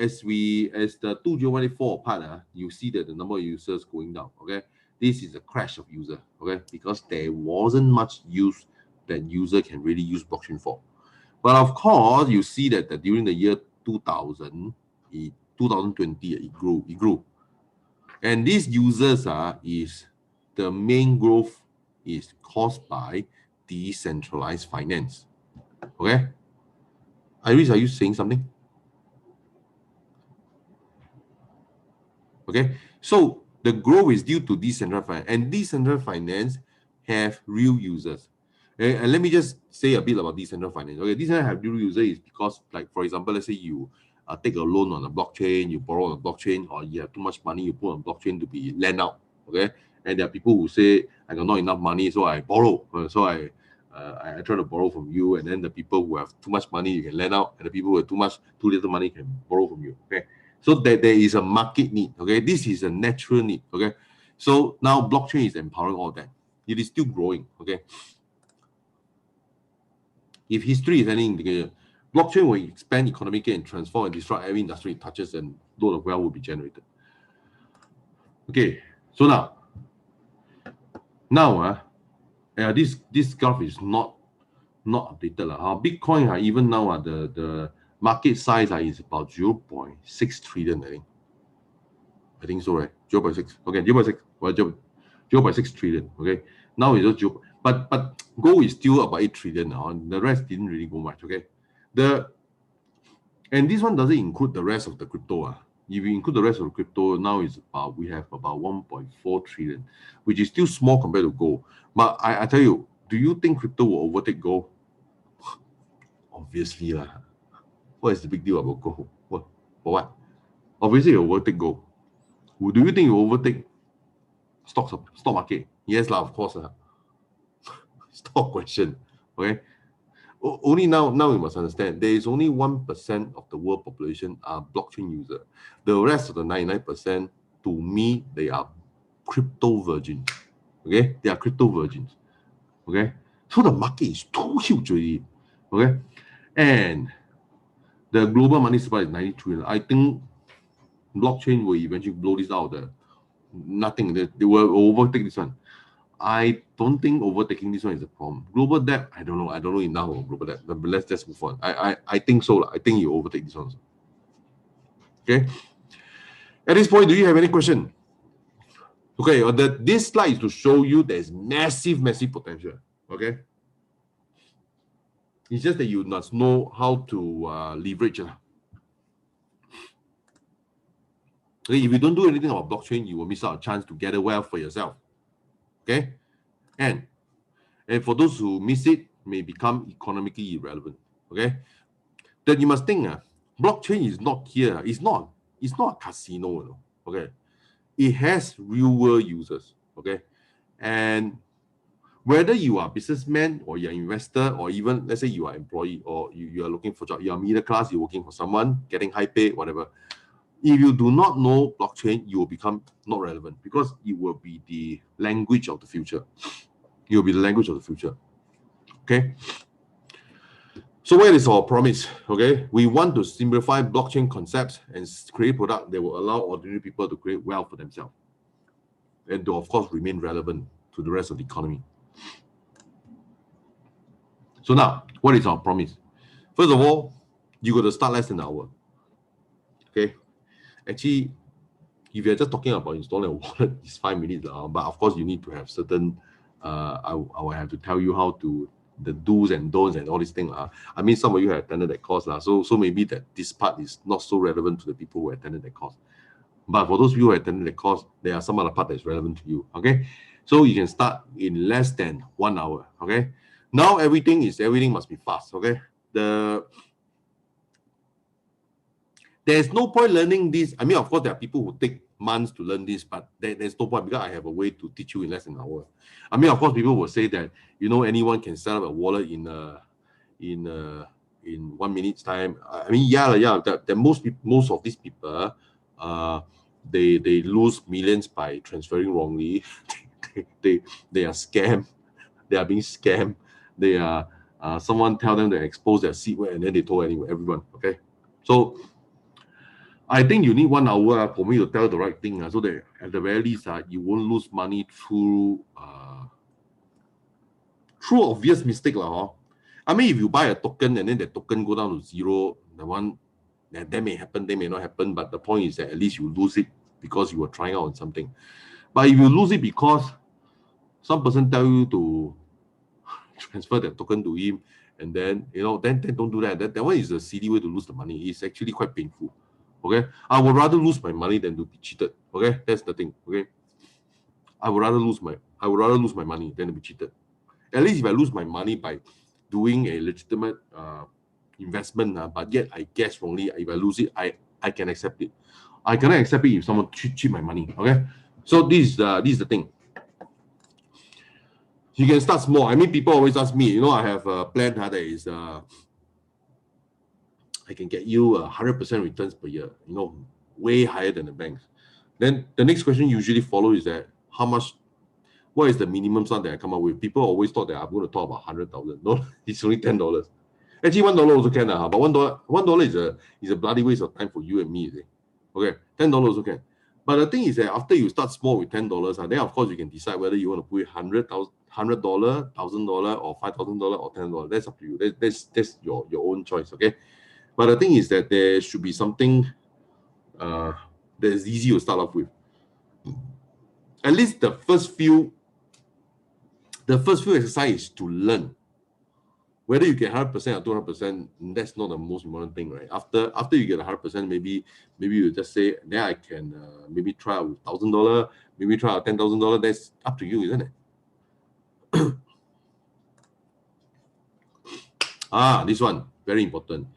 2018 fall apart, you see that the number of users going down. Okay, this is a crash of user. Okay, because there wasn't much use that user can really use blockchain for. But of course, you see that during the year 2020, it grew. And these users is the main growth is caused by decentralized finance. Okay? Iris, are you saying something? Okay, so the growth is due to decentralized finance, and decentralized finance have real users. Okay? And let me just say a bit about decentralized finance. Okay, decentralized have real users is because, like for example, let's say you take a loan on a blockchain, you borrow on a blockchain, or you have too much money, you put on blockchain to be lent out. Okay, and there are people who say I got not enough money, so I borrow. So I try to borrow from you, and then the people who have too much money you can lend out, and the people who have too little money can borrow from you. Okay, so that there is a market need. Okay, this is a natural need. Okay, so now blockchain is empowering all that. It is still growing. Okay, if history is any indicator, blockchain will expand economically and transform and disrupt every industry it touches, and a lot of wealth will be generated. Okay, so now this graph is not updated. Bitcoin even now the market size is about 0.6 trillion. I think so, right? 0.6. Okay, 0.6. Well, 0.6 trillion. Okay, now it's just 0. But gold is still about 8 trillion now. The rest didn't really go much. Okay, and this one doesn't include the rest of the crypto. If you include the rest of the crypto, now we have about 1.4 trillion, which is still small compared to gold. But I tell you, do you think crypto will overtake gold? Obviously, what is the big deal about gold? What for what? Obviously, it will overtake gold. Do you think it will overtake stock market? Yes, of course. Stock question. Okay. Only now you must understand there is only 1% of the world population are blockchain user. The rest of the 99%, to me, they are crypto virgins. Okay, they are crypto virgins. Okay, so the market is too huge already. Okay, and the global money supply is 90 trillion. I think blockchain will eventually blow this out. Nothing. They will overtake this one. I don't think overtaking this one is a problem. Global debt, I don't know enough of global debt. But let's just move on. I think so. I think you overtake this one also. Okay. At this point, do you have any question? Okay, this slide is to show you there's massive potential. Okay. It's just that you must know how to leverage. Okay, if you don't do anything about blockchain, you will miss out a chance to gather wealth for yourself. Okay, and for those who miss it, may become economically irrelevant. Okay, then you must think, blockchain is not here. It's not a casino. You know? Okay, it has real world users. Okay, and whether you are a businessman or you're an investor or even let's say you are employee or you are looking for job, you're middle class, you're working for someone, getting high pay, whatever. If you do not know blockchain, you will become not relevant because it will be the language of the future. It will be the language of the future. Okay. So where is our promise? Okay, we want to simplify blockchain concepts and create products that will allow ordinary people to create wealth for themselves and to, of course, remain relevant to the rest of the economy. So now, what is our promise? First of all, you got to start less than an hour. Okay, actually, if you're just talking about installing a wallet, it's 5 minutes. But of course, you need to have certain. I will have to tell you how to the do's and don'ts and all these things. I mean, some of you have attended that course. So maybe that this part is not so relevant to the people who attended that course. But for those people who attended the course, there are some other part that is relevant to you. Okay, so you can start in less than 1 hour. Okay, now everything must be fast. Okay, there's no point learning this. I mean, of course, there are people who take months to learn this, but there's no point because I have a way to teach you in less than an hour. I mean, of course, people will say that anyone can set up a wallet in 1 minute's time. I mean, yeah. That most of these people, they lose millions by transferring wrongly. they are scammed. They are being scammed. They are someone tell them to expose their secret and then they told everyone. Okay, so I think you need 1 hour for me to tell the right thing, so that at the very least you won't lose money through obvious mistake. I mean, if you buy a token and then the token go down to zero, the one that may happen, they may not happen. But the point is that at least you lose it because you were trying out on something. But if you lose it because some person tell you to transfer that token to him, and then then don't do that. That one is a silly way to lose the money. It's actually quite painful. Okay, I would rather lose my money than to be cheated. Okay, that's the thing. Okay, I would rather lose my money than to be cheated. At least if I lose my money by doing a legitimate investment, but yet I guess wrongly, if I lose it, I can accept it. I cannot accept it if someone cheat my money. Okay, so this is the thing. You can start small. I mean, people always ask me, I have a plan that is I can get you 100% returns per year, way higher than the banks. Then the next question usually follows is that what is the minimum sum that I come up with? People always thought that I'm going to talk about 100,000. No, it's only $10. Actually, $1 also can, but $1 is a bloody waste of time for you and me. Okay, $10 also can. But the thing is that after you start small with $10, then of course you can decide whether you want to put $100, $1,000, or $5,000 or $10. That's up to you. That's your own choice. Okay. But the thing is that there should be something that is easy to start off with. At least the first few exercises to learn. Whether you get 100% or 200%, that's not the most important thing, right? After you get 100%, maybe you just say, then I can maybe try out with $1,000, maybe try out $10,000. That's up to you, isn't it? This one very important.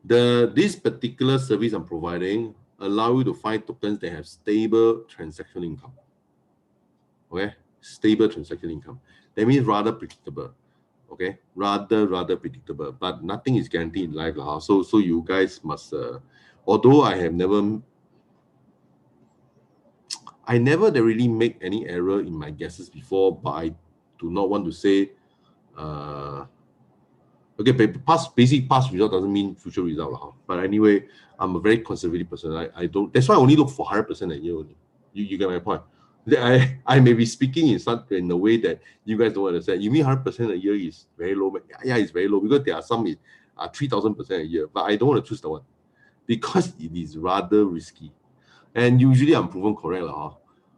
This particular service I'm providing allow you to find tokens that have stable transaction income. Okay, stable transaction income. That means rather predictable. Okay, rather predictable. But nothing is guaranteed in life, So you guys must. Although I never really make any error in my guesses before, but I do not want to say. Okay, past result doesn't mean future result. But anyway, I'm a very conservative person. I don't. That's why I only look for 100% a year only. You get my point. I may be speaking in a way that you guys don't understand. You mean 100% a year is very low? Yeah, it's very low because there are some 3,000% a year. But I don't want to choose the one because it is rather risky. And usually I'm proven correct,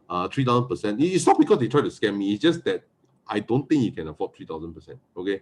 3,000%. It's not because they try to scam me. It's just that I don't think you can afford 3,000%. Okay.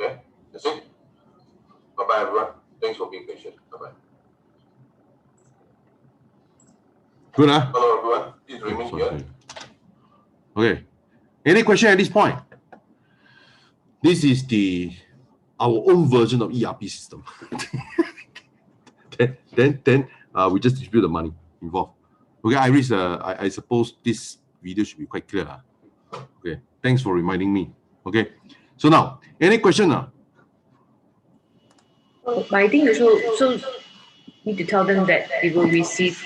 Okay, that's it. Bye-bye, everyone. Thanks for being patient. Bye-bye. Good, huh? Hello, everyone. Please remain here. Okay. Any question at this point? This is our own version of ERP system. then we just distribute the money involved. Okay, Iris, I suppose this video should be quite clear. Okay, thanks for reminding me. Okay, so now, any question? But I think so need to tell them that they will receive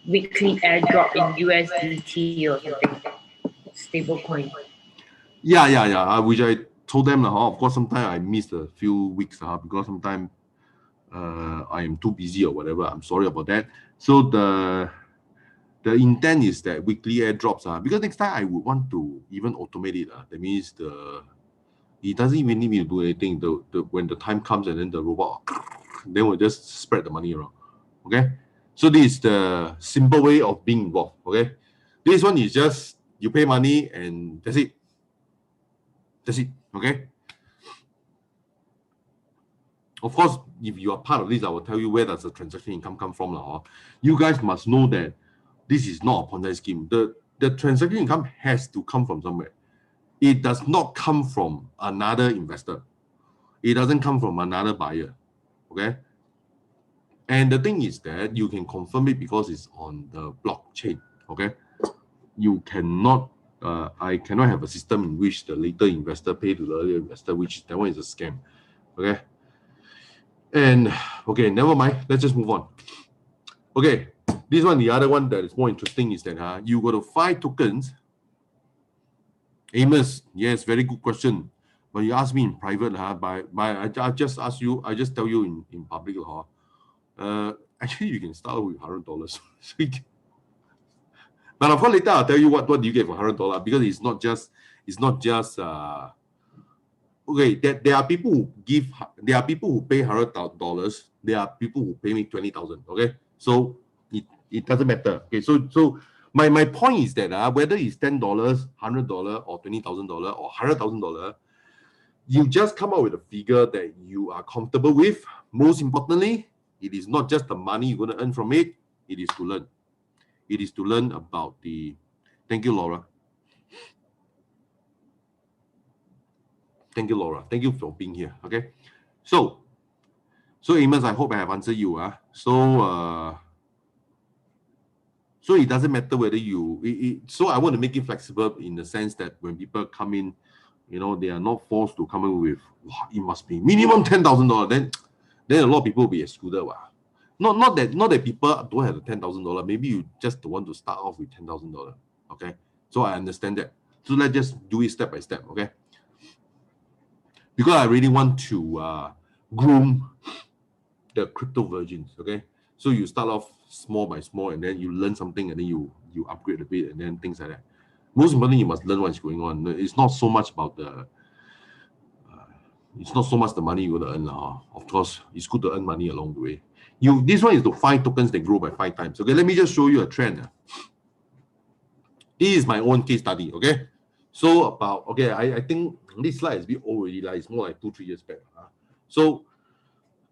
weekly airdrop in USDT or something, stable coin. Yeah. Which I told them, of course, sometimes I missed a few weeks because sometimes I am too busy or whatever. I'm sorry about that. So the intent is that weekly airdrops because next time I would want to even automate it. That means it doesn't even need me to do anything. When the time comes and then the robot then we'll just spread the money around. Okay. So this is the simple way of being involved. Okay. This one is just you pay money and that's it. That's it. Okay. Of course, if you are part of this, I will tell you where does the transaction income come from. You guys must know that this is not a Ponzi scheme. The transaction income has to come from somewhere. It does not come from another investor. It doesn't come from another buyer. Okay. And the thing is that you can confirm it because it's on the blockchain. Okay. You cannot, I cannot have a system in which the later investor pay to the earlier investor, which that one is a scam. Okay. And okay, never mind. Let's just move on. Okay, this one, the other one that is more interesting is that you got to 5 tokens. Amos, yes, very good question. But you ask me in private, I just ask you, I just tell you in public, actually you can start with $100. But of course later I'll tell you what do you get for $100 because it's not just okay, there are people who pay $100. There are people who pay me 20,000. Okay, so it doesn't matter. Okay, so my point is that whether it's $10, $100, or $20,000 or $100,000, you just come up with a figure that you are comfortable with. Most importantly, it is not just the money you're going to earn from it. It is to learn. It is to learn about the. Thank you, Laura. Thank you, Laura. Thank you for being here. Okay, so Amos, I hope I have answered you. So it doesn't matter whether you. So I want to make it flexible in the sense that when people come in, they are not forced to come in with it must be minimum $10,000. Then a lot of people will be excluded. Not that people don't have the $10,000. Maybe you just want to start off with $10,000. Okay, so I understand that. So let's just do it step by step. Okay. Because I really want to groom the crypto virgins, okay? So you start off small by small, and then you learn something, and then you upgrade a bit, and then things like that. Most importantly, you must learn what's going on. It's not so much about it's not so much the money you're going to earn. Of course, it's good to earn money along the way. This one is to 5 tokens that grow by 5 times. Okay, let me just show you a trend. This is my own case study, okay? So I think this slide is a bit old already. It's more like 2-3 years back. So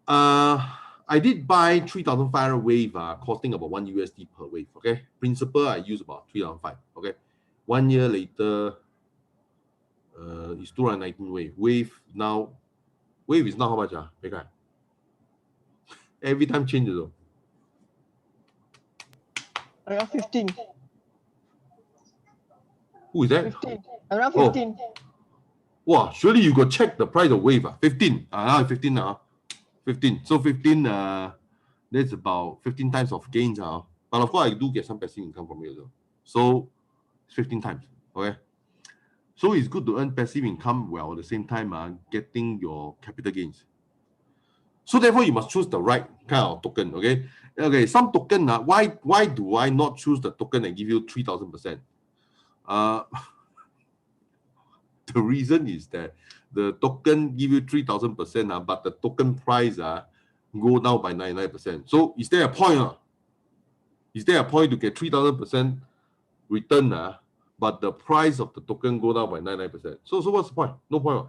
I did buy 3,500 wave, costing about $1 per wave. Okay, principal I use about 3,500. Okay, 1 year later, it's 219 wave. Wave is now how much? Every time changes though. Around 15. Who is that? 15. Around 15. Wow, surely you go check the price of wave. 15. Now 15 now. 15. So 15, that's about 15 times of gains. But of course, I do get some passive income from it as well. So it's 15 times. Okay. So it's good to earn passive income while at the same time getting your capital gains. So therefore, you must choose the right kind of token. Okay. Some token. Why do I not choose the token and give you 3,000%? The reason is that the token give you 3,000%, but the token price go down by 99%. So is there a point? Is there a point to get 3,000% return? But the price of the token go down by 99%. So what's the point? No point.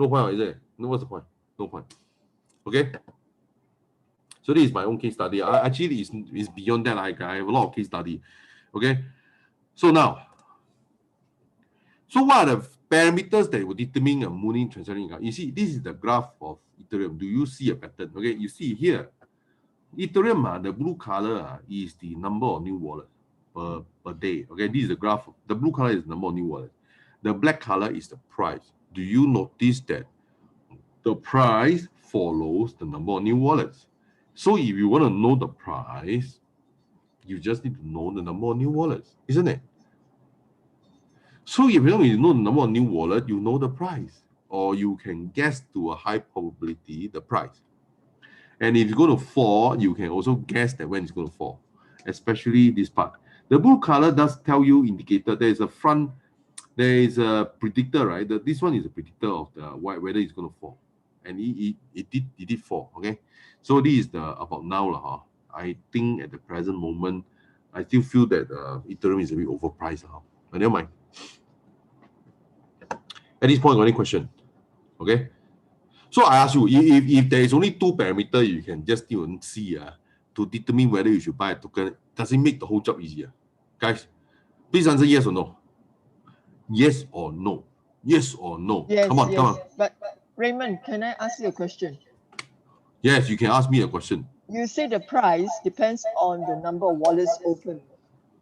No point, is it? No, what's the point? No point. Okay. So this is my own case study. Actually, it's beyond that. Like I have a lot of case study. Okay. So now, so what are the parameters that will determine a mooning transaction income? You see, this is the graph of Ethereum. Do you see a pattern? Okay, you see here, Ethereum, the blue color is the number of new wallets per day. Okay, this is the graph. The blue color is the number of new wallets. The black color is the price. Do you notice that the price follows the number of new wallets? So if you want to know the price, you just need to know the number of new wallets, isn't it? So if you don't know the number of new wallets, you know the price, or you can guess to a high probability the price. And if it's going to fall, you can also guess that when it's going to fall, especially this part. The blue color does tell you indicator. There is a predictor, right? This one is a predictor of the whether it's going to fall, and it did fall. Okay, so this is the about now. I think at the present moment, I still feel that Ethereum is a bit overpriced. But never mind. At this point, any question? Okay. So I ask you, if there is only two parameters you can just see to determine whether you should buy a token, does it make the whole job easier? Guys, please answer yes or no. Yes or no. Yes or no. Yes, come on. But Raymond, can I ask you a question? Yes, you can ask me a question. You say the price depends on the number of wallets open.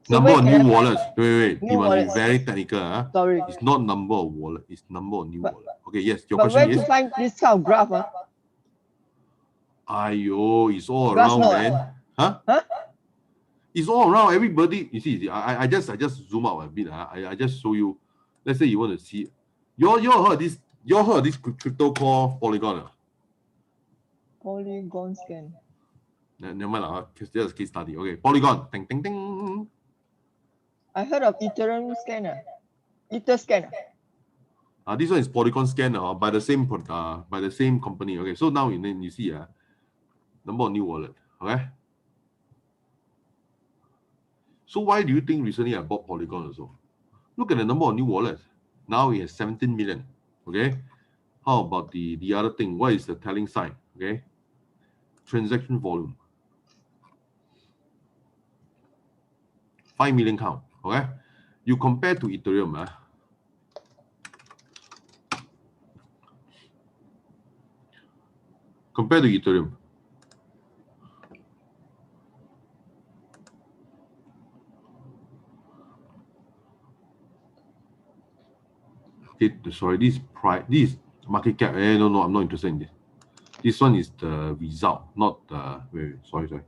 So Number of where can new I- wallets. Wait. New You must be wallets. very technical. Sorry. It's not number of wallet. It's number of new But- wallet. Okay, yes. Your But where question to is? find this kind of graph? Ayo, it's all Grass around, note, man. Huh? Huh? It's all around. Everybody, you see, I just zoom out a bit. I just show you. Let's say you want to see. You all heard this. You all heard this crypto called Polygon. Polygon scan. Never mind, just a case study. Okay, Polygon. Ding, ding, ding. I heard of Ethereum scanner. Ether scanner. This one is Polygon scan by the same company. Okay, so now you see number of new wallet. Okay. So why do you think recently I bought Polygon also? Look at the number of new wallets. Now it has 17 million. Okay. How about the other thing? What is the telling sign? Okay. Transaction volume. 5 million count. Okay. You compare to Ethereum. Compare to Ethereum. Sorry, this market cap. No, I'm not interested in this. This one is the result, not the. Wait, sorry.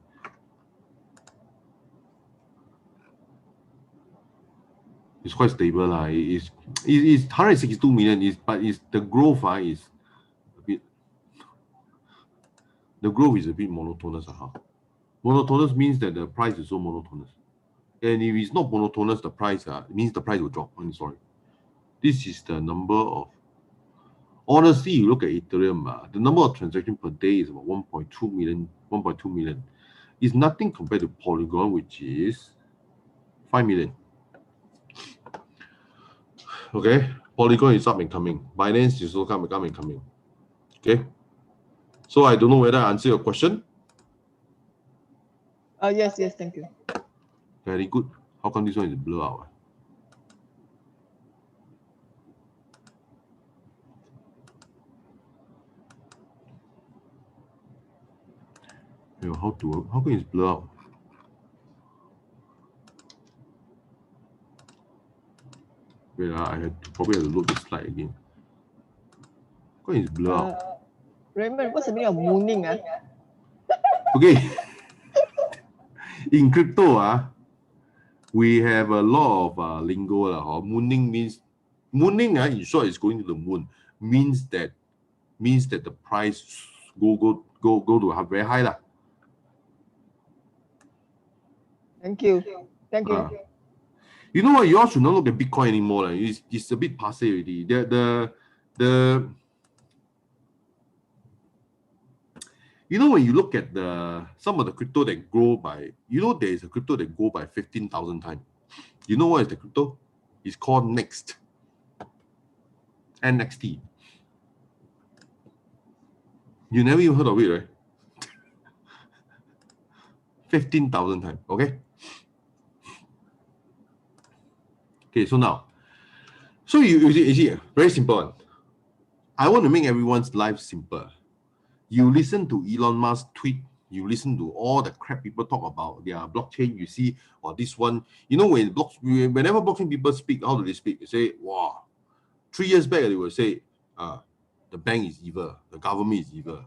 It's quite stable, lah. It's 162 million. But the growth is a bit. The growth is a bit monotonous, Monotonous means that the price is so monotonous, and if it's not monotonous, the price it means the price will drop. I'm sorry. This is the number of. Honestly, you look at Ethereum, the number of transactions per day is about 1.2 million. 1.2 million is nothing compared to Polygon, which is 5 million. Okay, Polygon is up and coming. Binance is also up and coming. Okay, so I don't know whether I answer your question. Yes, thank you. Very good. How come this one is blur out? How come it's blur out? Wait, I probably have to load this slide again. How come it's blur out? Raymond, what's the meaning of mooning? Okay. In crypto, we have a lot of lingo. Mooning means in short is going to the moon. Means that the price go to very high lah. Thank you. You know what? You all should not look at Bitcoin anymore. It's a bit passe already. You know, when you look at some of the crypto that grow by, there is a crypto that go by 15,000 times. You know what is the crypto? It's called NXT. You never even heard of it, right? 15,000 times, okay? Okay, so now, so you see, very simple one. I want to make everyone's life simple. You listen to Elon Musk tweet, you listen to all the crap people talk about their blockchain, you see, or this one, you know, whenever blockchain people speak, how do they speak? They say, wow, 3 years back, they will say, the bank is evil, the government is evil.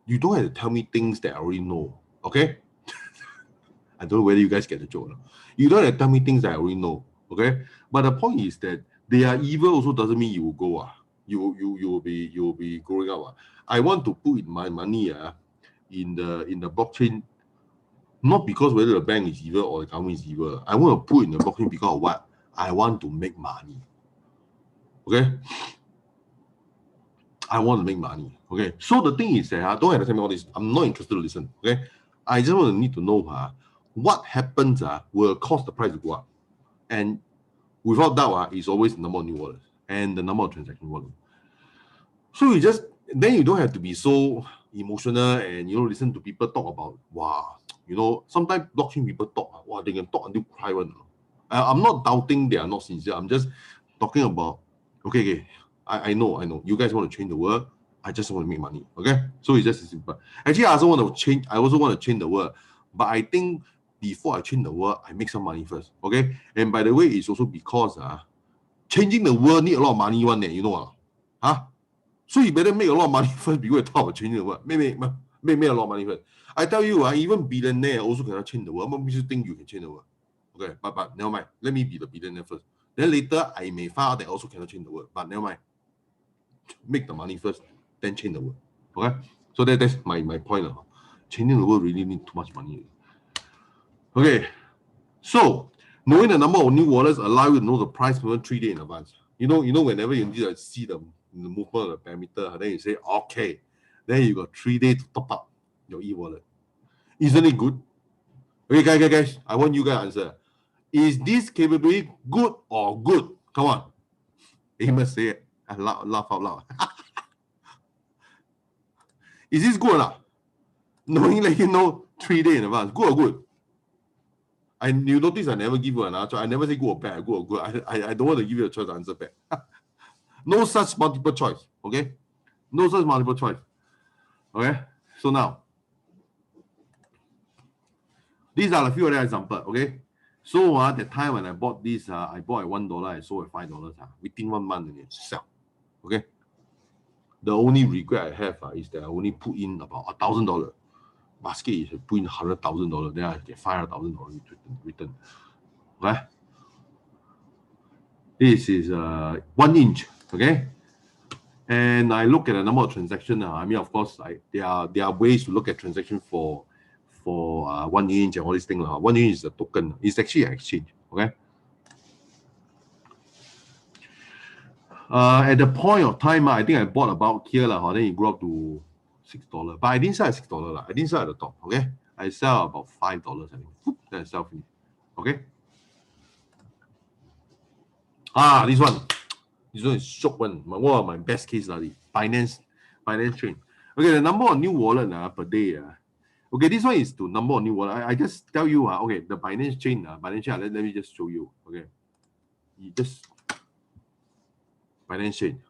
You don't have to tell me things that I already know, okay? I don't know whether you guys get the joke or not. You don't have to tell me things that I already know, okay? But the point is that they are evil also doesn't mean you will go. You will be growing up. I want to put in my money in the blockchain, not because whether the bank is evil or the government is evil. I want to put in the blockchain because of what? I want to make money. Okay? I want to make money. Okay. So the thing is that I don't have to tell me all this. I'm not interested to listen. Okay. I just want to need to know what happens will cause the price to go up. And without doubt, it's always the number of new wallets and the number of transaction volume. So then you don't have to be so emotional and listen to people talk about sometimes blockchain people talk they can talk until cry one. I'm not doubting they are not sincere. I'm just talking about okay. I know. You guys want to change the world. I just want to make money. Okay, so it's just simple. Actually, I also want to change. I also want to change the world, but I think before I change the world, I make some money first. Okay, and by the way, it's also because changing the world need a lot of money one day. You know So you better make a lot of money first before you talk about changing the world. Make a lot of money first. I tell you, even billionaire also cannot change the world. But you think you can change the world? Okay, but never mind. Let me be the billionaire first. Then later I may find out that also cannot change the world. But never mind. Make the money first, then change the world. Okay, so that's my point. Changing the world really need too much money. Okay, so knowing the number of new wallets allow you to know the price movement 3 days in advance. You know, whenever you need to see the movement of the parameter, then you say okay, then you got 3 days to top up your e-wallet. Isn't it good? Okay, guys, I want you guys to answer. Is this capability good or good? Come on, Amos, say it. I laugh out loud. Is this good or not? Knowing 3 days in advance, good or good? And you notice I never give you an answer. I never say good or bad, good or good. I don't want to give you a choice to answer back. No such multiple choice, okay? No such multiple choice. Okay, so now these are a few other examples, okay? So the time when I bought this, I bought at $1, I sold at $5 within 1 month and sell. Okay. The only regret I have is that I only put in about $1,000. Basket is put in $100,000, then I get $500,000 return. Okay. This is 1 inch, okay? And I look at the number of transactions. I mean, of course, there are ways to look at transaction for 1 inch and all these things. 1 inch is a token. It's actually an exchange. Okay. At the point of time, I think I bought about here, then it grew up to $6. But I didn't sell at $6. I didn't sell at the top. Okay. I sell about $5, I think. Then I sell finish. Okay. This one. This one is shock one. One of my best case study. Finance chain. Okay, the number of new wallet per day. Okay, this one is the number of new wallet. I just tell you, okay, the Binance chain, let me just show you. Okay, you just Binance chain.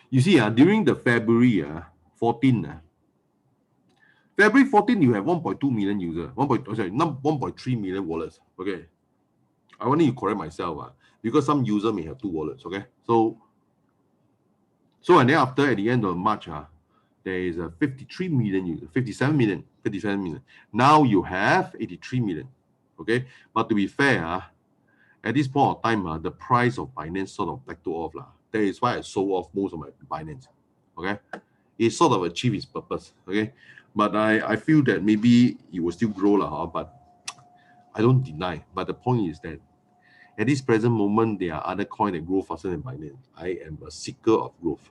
You see, during the February 14, February 14, you have 1.2 million users, 1.3 million wallets. Okay, I want to correct myself because some user may have 2 wallets. Okay, so and then after at the end of March, there is a 53 million users, 57 million. Now you have 83 million. Okay, but to be fair, at this point of time, the price of Binance sort of backed off. That is why I sold off most of my Binance. Okay, it sort of achieved its purpose. Okay, but I feel that maybe it will still grow, but I don't deny. But the point is that at this present moment, there are other coins that grow faster than Binance. I am a seeker of growth,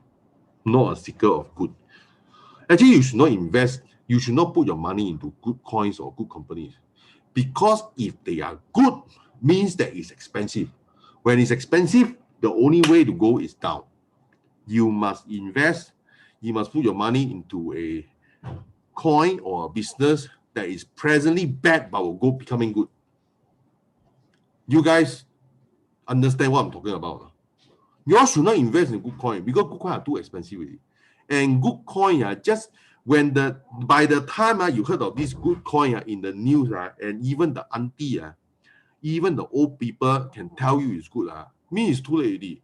not a seeker of good. Actually, you should not invest. You should not put your money into good coins or good companies. Because if they are good, means that it's expensive. When it's expensive, the only way to go is down. You must invest, you must put your money into a coin or a business that is presently bad but will go becoming good. You guys understand what I'm talking about? You all should not invest in good coin because good coin are too expensive already. And good coin, just when by the time you heard of this good coin in the news, and even the auntie, even the old people can tell you it's good, means it's too late already.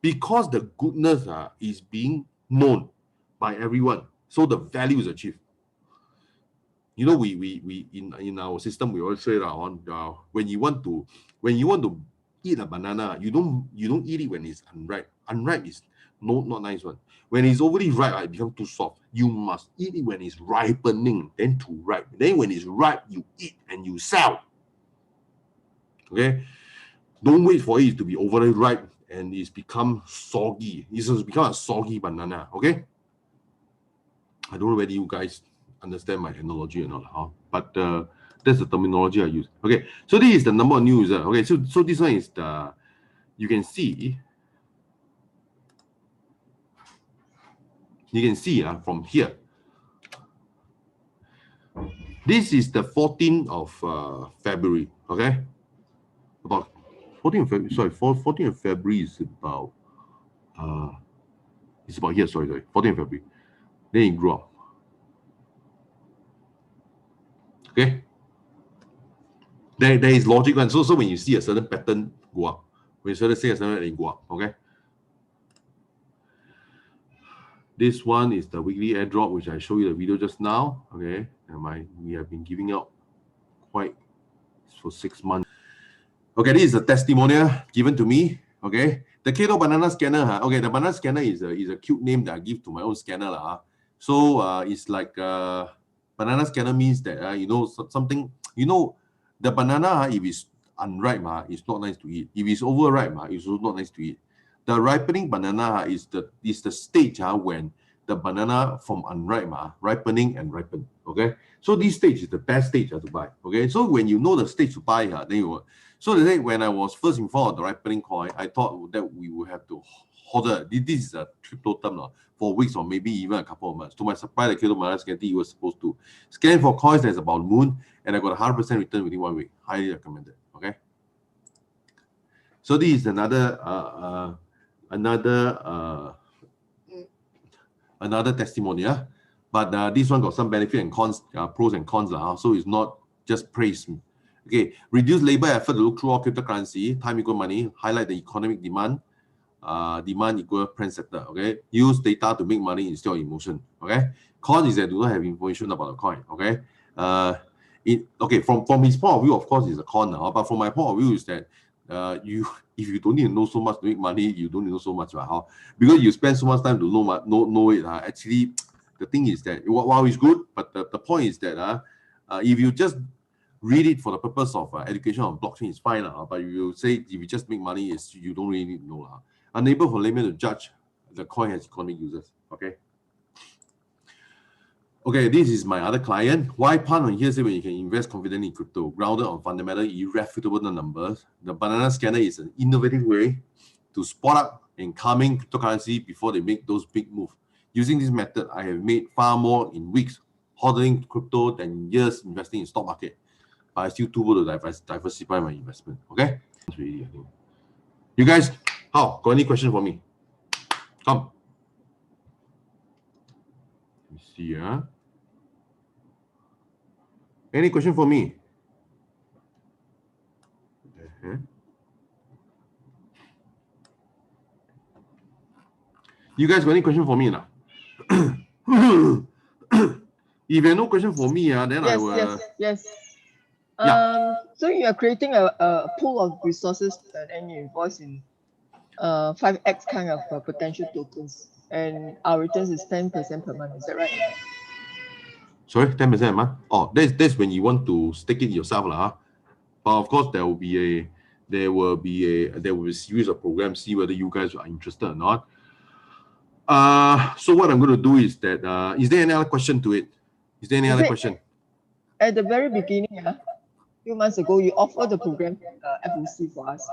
Because the goodness is being known by everyone, so the value is achieved. You know, we in our system we always say when you want to eat a banana, you don't eat it when it's unripe. Unripe is not nice one. When it's already ripe, it becomes too soft. You must eat it when it's ripening, then to ripe. Then when it's ripe, you eat and you sell. Okay, don't wait for it to be overly ripe and it's become soggy. It's become a soggy banana. Okay, I don't know whether you guys understand my analogy or not, but that's the terminology I use. Okay, so this is the number of new users. Okay, so this one is the, you can see from here. This is the 14th of February. Okay, about 14th of February. Sorry, 14th of February is about it's about here. Sorry, 14th of February. Then it grew up. Okay, there is logic one. So when you see a certain pattern go up, when you see a certain pattern go up. Okay. This one is the weekly airdrop, which I showed you the video just now. Okay, and we have been giving out quite for 6 months. Okay, this is a testimonial given to me. Okay, the Keto banana scanner. Okay, the banana scanner is a cute name that I give to my own scanner So it's like banana scanner means that you know something. You know, the banana if it's unripe it's not nice to eat. If it's overripe it's also not nice to eat. The ripening banana is the stage when the banana from unripe ripening and ripen. Okay, so this stage is the best stage to buy. Okay, so when you know the stage to buy, then you will. So the day when I was first informed of the ripening coin, I thought that we would have to hold it. This is a crypto term for weeks or maybe even a couple of months. To my surprise, the Keto banana scanner was supposed to scan for coins that's about moon, and I got 100% return within 1 week. Highly recommended. Okay. So this is another testimony, but this one got some benefit and cons, pros and cons, so it's not just praise. Okay, reduce labor effort to look through all cryptocurrency, time equal money, highlight the economic demand, demand equal trend sector. Okay, use data to make money instead of emotion. Okay, con is that do not have information about the coin. Okay, from his point of view, of course, it's a con, but from my point of view is that if you don't need to know so much to make money, you don't need to know so much, because you spend so much time to know it. Actually, the thing is that while it's good, but the point is that if you just read it for the purpose of education on blockchain, it's fine, but you say if you just make money, you don't really need to know. Unable for layman to judge the coin has economic users. Okay, this is my other client. Why punt on hearsay when you can invest confidently in crypto, grounded on fundamental, irrefutable numbers? The banana scanner is an innovative way to spot up incoming cryptocurrency before they make those big moves. Using this method, I have made far more in weeks hodling crypto than years investing in stock market. But I still too able to diversify my investment. Okay, really, I think. You guys, got any question for me? Come. Let me see. Any question for me? You guys got any question for me now? If you have no question for me, then I will. Yes. Yeah. So you are creating a pool of resources and then you invest in 5x kind of potential tokens, and our returns is 10% per month. Is that right? Sorry, 10% a month. Oh, that's when you want to stake it yourself, But of course, there will be a series of programs. See whether you guys are interested or not. So what I'm going to do is that is there any other question to it? Is there any other question? At the very beginning, few months ago, you offer the program FOC for us.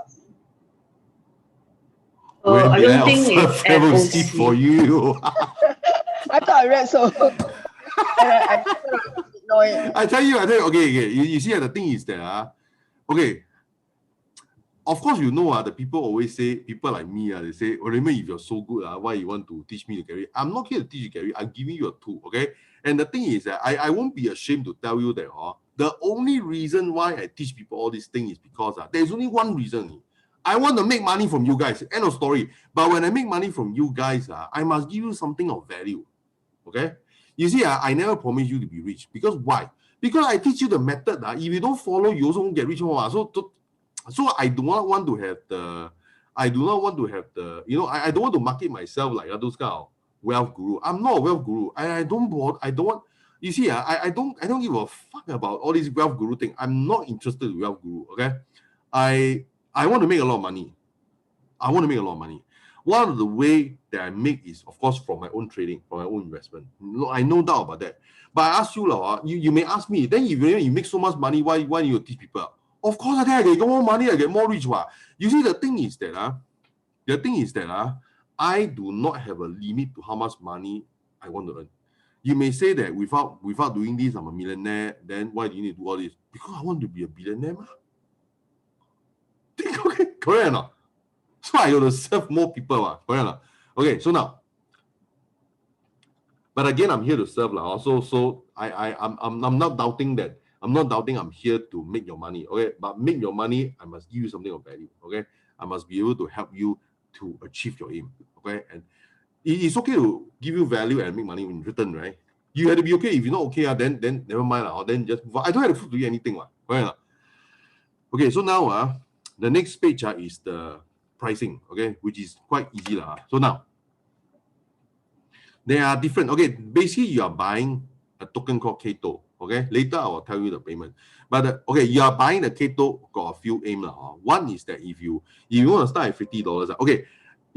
When I did don't think offer it's FOC FOC. for you? I thought I read so. And I ignore it. I tell you, okay. You see, the thing is that, okay, of course, you know, the people always say, people like me, they say, oh, Raymond, if you're so good, why you want to teach me to carry? I'm not here to teach you carry. I'm giving you a tool, okay? And the thing is that I won't be ashamed to tell you that the only reason why I teach people all these things is because there's only one reason. I want to make money from you guys. End of story. But when I make money from you guys, I must give you something of value, okay? You see, I never promise you to be rich. Because why? Because I teach you the method. If you don't follow, you also won't get rich. So I do not want to have the, I don't want to market myself like those kind of wealth guru. I'm not a wealth guru. I don't want, you see, I don't give a fuck about all these wealth guru thing. I'm not interested in wealth guru, okay? I want to make a lot of money. One of the way that I make is, of course, from my own trading, from my own investment. I no doubt about that. But I ask you, you may ask me, then if you make so much money, why you teach people? Of course, I think I get more money, I get more rich. You see, the thing is that I do not have a limit to how much money I want to earn. You may say that without doing this, I'm a millionaire. Then why do you need to do all this? Because I want to be a billionaire. Okay, correct or not? So I got to serve more people. Correct or not? Okay, so now, but again, I'm here to serve. So I'm not doubting that. I'm not doubting I'm here to make your money. Okay, but make your money, I must give you something of value. Okay, I must be able to help you to achieve your aim. Okay, and it's okay to give you value and make money in return, right? You have to be okay. If you're not okay, then never mind. Then just move on. I don't have to do anything. Correct or not? Okay, so now the next page is the pricing, okay, which is quite easy. So now, they are different. Okay, basically you are buying a token called Keto. Okay, later I will tell you the payment. But okay, you are buying the Keto, got a few aim. One is that if you want to start at $50, okay,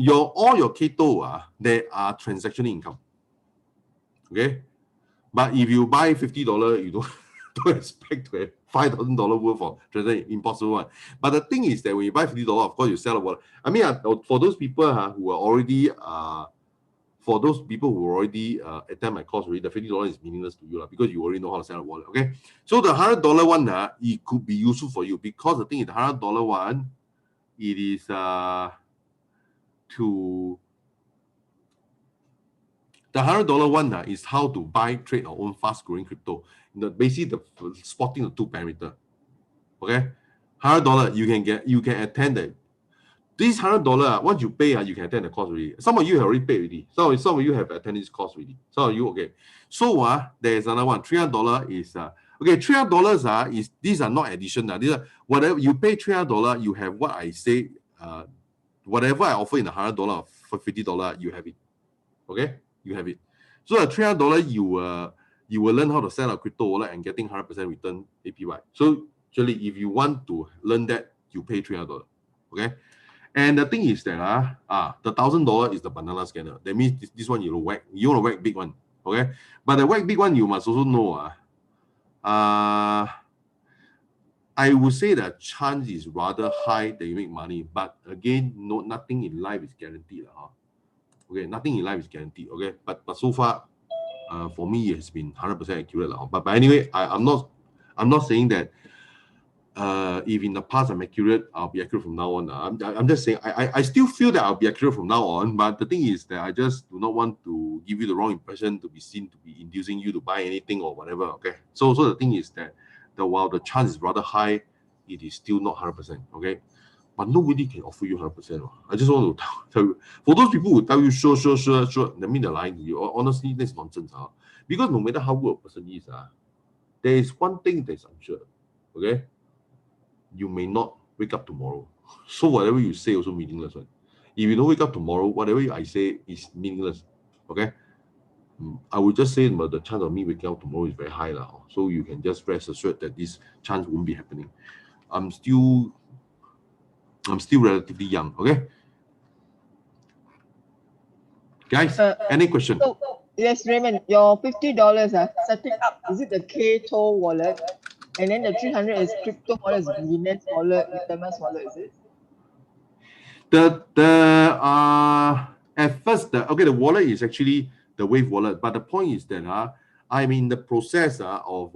all your Keto, there are transaction income. Okay, but if you buy $50, you don't expect to have $5,000 worth of transaction. Impossible one. But the thing is that when you buy $50, of course you sell a wallet. I mean, for those people who are already attend my course already, the $50 is meaningless to you because you already know how to sell a wallet. Okay, so the $100 one, it could be useful for you because the thing is the $100 one, it is the $100 one is how to buy, trade our own fast-growing crypto. Basically, the spotting the two parameter. Okay, $100 you can attend the. This $100 once you pay, you can attend the course already. Some of you have already paid already. Some of you have attended this course already. Some of you okay. So there's another one. $300 is okay. $300 is these are not addition. These are whatever you pay $300, you have what I say. Whatever I offer in the $100 for $50, you have it. Okay, you have it. So at $300, you will learn how to sell a crypto wallet and getting 100% return APY. So actually, if you want to learn that, you pay $300. Okay. And the thing is that the $1,000 is the banana scanner. That means this one you want to whack big one. Okay. But the whack big one, you must also know I would say the chance is rather high that you make money. But again, nothing in life is guaranteed. Okay, nothing in life is guaranteed. Okay, but so far, for me, it has been 100% accurate. But anyway, I'm not saying that if in the past I'm accurate, I'll be accurate from now on. I'm just saying I still feel that I'll be accurate from now on. But the thing is that I just do not want to give you the wrong impression to be seen to be inducing you to buy anything or whatever. Okay, so the thing is that while the chance is rather high, it is still not 100%. Okay. But nobody can offer you 100%. I just want to tell you, for those people who tell you sure, that mean they're lying to you. Honestly, that's nonsense. Because no matter how good a person is, there is one thing that's unsure. Okay, you may not wake up tomorrow. So whatever you say also meaningless. Right? If you don't wake up tomorrow, whatever I say is meaningless. Okay, I would just say but the chance of me waking up tomorrow is very high now. So you can just rest assured that this chance won't be happening. I'm still relatively young, okay? Guys, any question? So, yes, Raymond, your $50 setting up, is it the Keto wallet? And then the 300 is crypto wallet, Binance wallet, MetaMask wallet, is it? At first the wallet is actually the Wave wallet, but the point is that I'm in the process of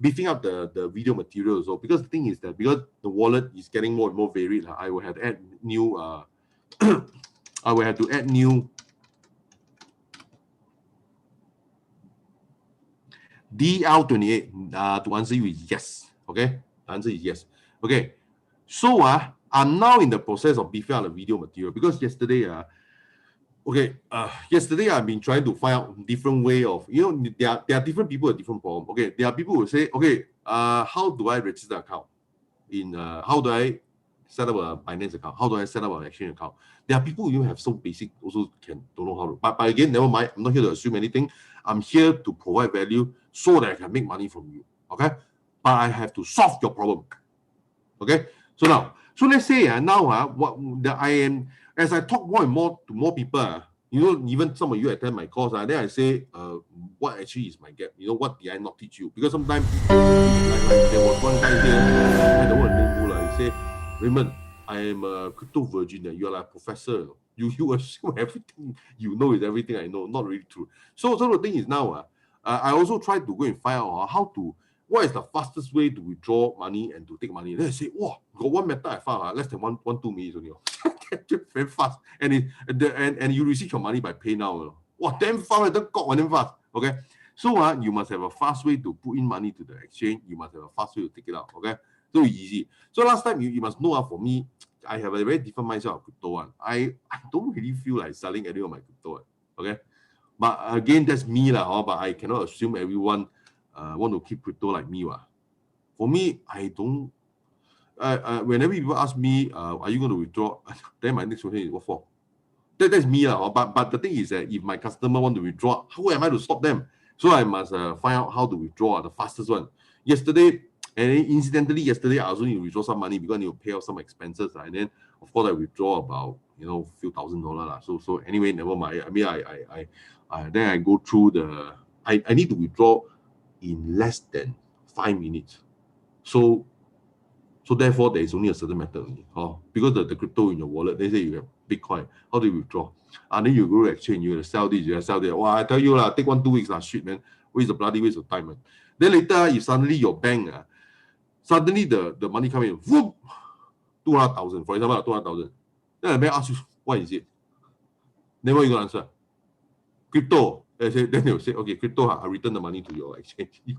beefing up the video material. So because the thing is that because the wallet is getting more and more varied, I will have to add new I will have to add new DL28. To answer you is yes. Okay, the answer is yes. Okay, so I'm now in the process of beefing up the video material because yesterday yesterday I've been trying to find out different way of, there are different people with different problem. Okay, there are people who say, okay, how do I register an account? How do I set up a Binance account? How do I set up an exchange account? There are people who have so basic also don't know how to. But again, never mind. I'm not here to assume anything. I'm here to provide value so that I can make money from you. Okay, but I have to solve your problem. Okay, so let's say as I talk more and more to more people, even some of you attend my course, then I say, what actually is my gap? What did I not teach you? Because sometimes, like there was one guy here, I don't want to name who, he said, Raymond, I am a crypto virgin. You are like a professor. You assume everything you know is everything I know. Not really true. So the thing is now, I also try to go and find out what is the fastest way to withdraw money and to take money. Then I say, wow, got one method I found, less than 2 minutes only. Very fast. And you receive your money by PayNow. Wow, damn fast, damn fast. Okay. So you must have a fast way to put in money to the exchange. You must have a fast way to take it out. Okay. So easy. So last time you must know for me, I have a very different mindset of crypto one. I don't really feel like selling any of my crypto. Okay. But again, that's me but I cannot assume everyone want to keep crypto like me. For me, I don't. Whenever people ask me, are you going to withdraw? Then my next question is, what for? That's me. But the thing is that if my customer want to withdraw, how am I to stop them? So I must find out how to withdraw the fastest one. Yesterday, I also need to withdraw some money because I need to pay off some expenses. And then, of course, I withdraw about, few $1,000s. So anyway, never mind. I mean, then I go through I need to withdraw in less than 5 minutes. So therefore, there is only a certain method only. Because the crypto in your wallet, they say you have Bitcoin. How do you withdraw? And then you go to exchange, you sell this, you sell that. Well, I tell you, take 1-2 weeks, shit, man. Waste a bloody waste of time, man. Then later, if suddenly your bank, suddenly the money come in, whoop, 200,000, for example, 200,000. Then the bank asks you, what is it? Then what you going to answer? Crypto. Then they'll say, okay, crypto, I return the money to your exchange. You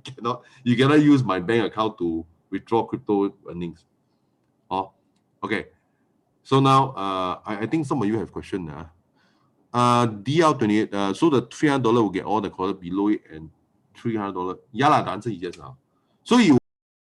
cannot use my bank account to withdraw crypto earnings. Okay. So now, I think some of you have questions. DL28, so the $300 will get all the color below it and $300. Yeah, the answer is yes now. So you